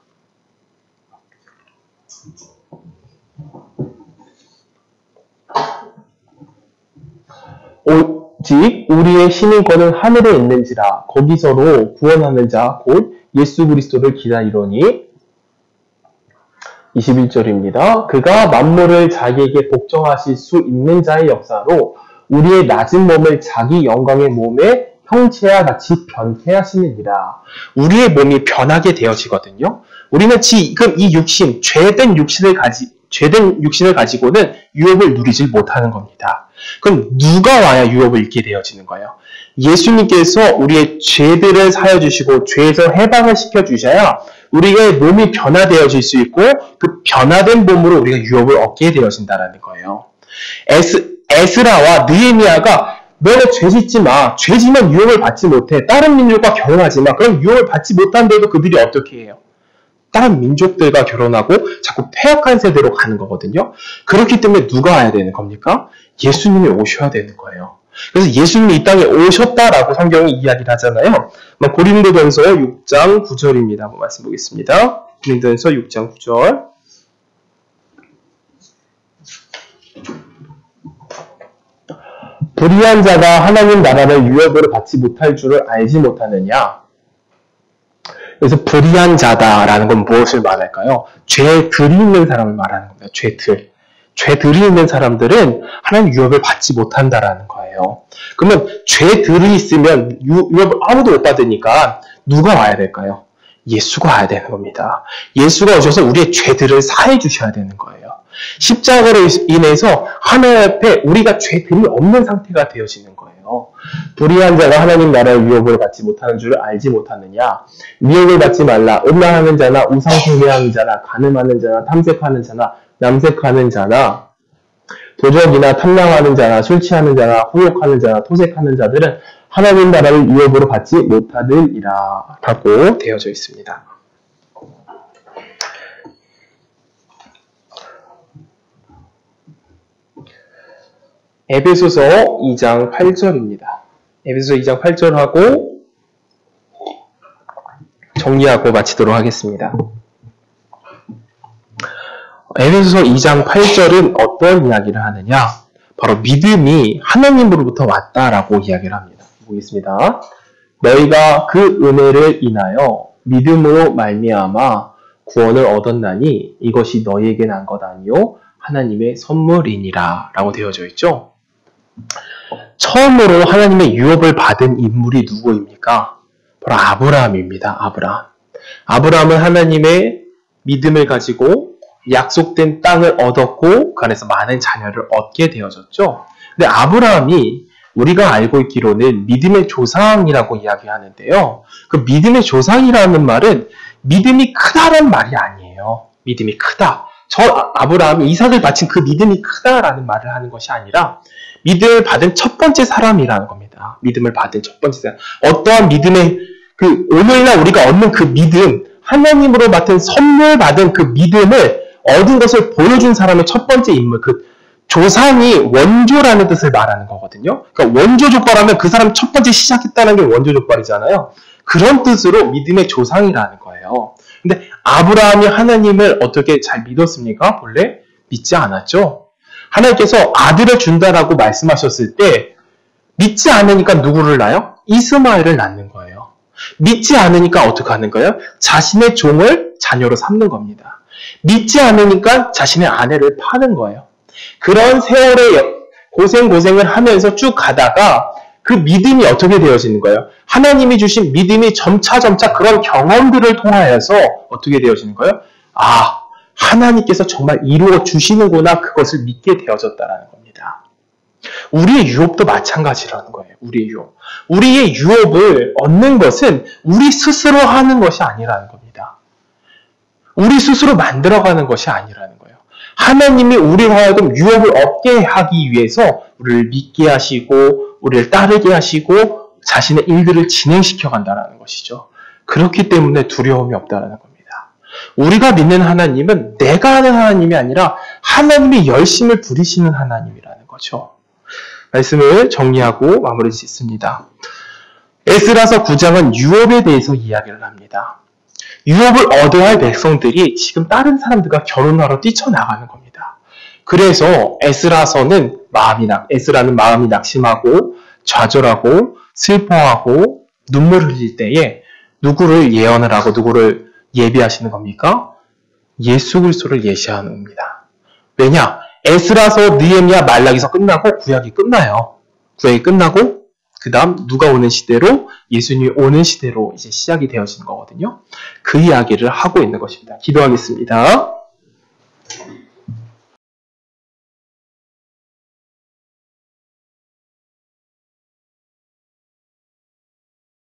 오직 우리의 시민권은 하늘에 있는지라 거기서로 구원하는 자 곧 예수 그리스도를 기다리노니 21절입니다. 그가 만물을 자기에게 복종하실 수 있는 자의 역사로 우리의 낮은 몸을 자기 영광의 몸의 형체와 같이 변케 하시느니라. 우리의 몸이 변하게 되어지거든요. 우리는 지금 이 육신, 죄된 육신을 가지고는 유업을 누리지 못하는 겁니다. 그럼 누가 와야 유업을 잃게 되어지는 거예요? 예수님께서 우리의 죄들을 사여 주시고 죄에서 해방을 시켜 주셔야 우리의 몸이 변화되어질 수 있고 그 변화된 몸으로 우리가 유업을 얻게 되어진다는 거예요. 에스라와 느헤미야가 너는 죄 짓지 마. 죄 지면 유업을 받지 못해. 다른 민족과 결혼하지 마. 그럼 유업을 받지 못한데도 그들이 어떻게 해요? 다른 민족들과 결혼하고 자꾸 폐역한 세대로 가는 거거든요. 그렇기 때문에 누가 와야 되는 겁니까? 예수님이 오셔야 되는 거예요. 그래서 예수님이 이 땅에 오셨다라고 성경이 이야기를 하잖아요. 고린도전서 6장 9절입니다. 한번 말씀 보겠습니다. 고린도전서 6장 9절. 불의한 자가 하나님 나라를 유업으로 받지 못할 줄을 알지 못하느냐? 그래서 불의한 자다라는 건 무엇을 말할까요? 죄들이 있는 사람을 말하는 겁니다. 죄들이 있는 사람들은 하나님 유업을 받지 못한다라는 거예요. 그러면 죄들이 있으면 유업을 아무도 못 받으니까 누가 와야 될까요? 예수가 와야 되는 겁니다. 예수가 오셔서 우리의 죄들을 사해 주셔야 되는 거예요. 십자가로 인해서 하나님 앞에 우리가 죄들이 없는 상태가 되어지는 거예요. 불의한 자가 하나님 나라의 유업을 받지 못하는 줄을 알지 못하느냐? 미혹을 받지 말라. 음란하는 자나 우상 숭배하는 자나 간음하는 자나 탐색하는 자나 남색하는 자나 도적이나 탐랑하는 자나 술 취하는 자나 후욕하는 자나 토색하는 자들은 하나님 나라를 유업으로 받지 못하느니라 라고 되어져 있습니다. 에베소서 2장 8절입니다. 에베소서 2장 8절하고 정리하고 마치도록 하겠습니다. 에베소서 2장 8절은 어떤 이야기를 하느냐? 바로 믿음이 하나님으로부터 왔다라고 이야기를 합니다. 보겠습니다. 너희가 그 은혜를 인하여 믿음으로 말미암아 구원을 얻었나니 이것이 너희에게 난 것 아니요 하나님의 선물이니라 라고 되어져 있죠. 처음으로 하나님의 유업을 받은 인물이 누구입니까? 바로 아브라함입니다. 아브라함은 하나님의 믿음을 가지고 약속된 땅을 얻었고 그 안에서 많은 자녀를 얻게 되어졌죠. 근데 아브라함이 우리가 알고 있기로는 믿음의 조상이라고 이야기하는데요. 그 믿음의 조상이라는 말은 믿음이 크다라는 말이 아니에요. 믿음이 크다. 저 아브라함이 이삭을 바친 그 믿음이 크다라는 말을 하는 것이 아니라 믿음을 받은 첫 번째 사람이라는 겁니다. 믿음을 받은 첫 번째 사람. 어떠한 믿음의 오늘날 우리가 얻는 그 믿음, 하나님으로 받은 선물 받은 그 믿음을 얻은 것을 보여준 사람의 첫 번째 인물, 그 조상이 원조라는 뜻을 말하는 거거든요. 그러니까 원조 족발하면 그 사람 첫 번째 시작했다는 게 원조 족발이잖아요. 그런 뜻으로 믿음의 조상이라는 거예요. 근데 아브라함이 하나님을 어떻게 잘 믿었습니까? 본래 믿지 않았죠. 하나님께서 아들을 준다라고 말씀하셨을 때 믿지 않으니까 누구를 낳아요? 이스마엘을 낳는 거예요. 믿지 않으니까 어떻게 하는 거예요? 자신의 종을 자녀로 삼는 겁니다. 믿지 않으니까 자신의 아내를 파는 거예요. 그런 세월의 고생을 하면서 쭉 가다가 그 믿음이 어떻게 되어지는 거예요? 하나님이 주신 믿음이 점차 그런 경험들을 통하여서 어떻게 되어지는 거예요? 아, 하나님께서 정말 이루어 주시는구나, 그것을 믿게 되어졌다라는 겁니다. 우리의 유업도 마찬가지라는 거예요. 우리의 유업을 얻는 것은 우리 스스로 하는 것이 아니라는 겁니다. 우리 스스로 만들어가는 것이 아니라는 거예요. 하나님이 우리로 하여금 유업을 얻게 하기 위해서 우리를 믿게 하시고 우리를 따르게 하시고 자신의 일들을 진행시켜 간다는 것이죠. 그렇기 때문에 두려움이 없다는 겁니다. 우리가 믿는 하나님은 내가 하는 하나님이 아니라 하나님이 열심을 부리시는 하나님이라는 거죠. 말씀을 정리하고 마무리 짓습니다. 에스라서 9장은 유업에 대해서 이야기를 합니다. 유업을 얻어야 할 백성들이 지금 다른 사람들과 결혼하러 뛰쳐나가는 겁니다. 그래서 에스라는 마음이 낙심하고 좌절하고 슬퍼하고 눈물 흘릴 때에 누구를 예언을 하고 누구를 예비하시는 겁니까? 예수 그리스도를 예시하는 겁니다. 왜냐? 에스라서, 느헤미야, 말라기서 끝나고 구약이 끝나요. 구약이 끝나고 그 다음 누가 오는 시대로, 예수님이 오는 시대로 이제 시작이 되어지는 거거든요. 그 이야기를 하고 있는 것입니다. 기도하겠습니다.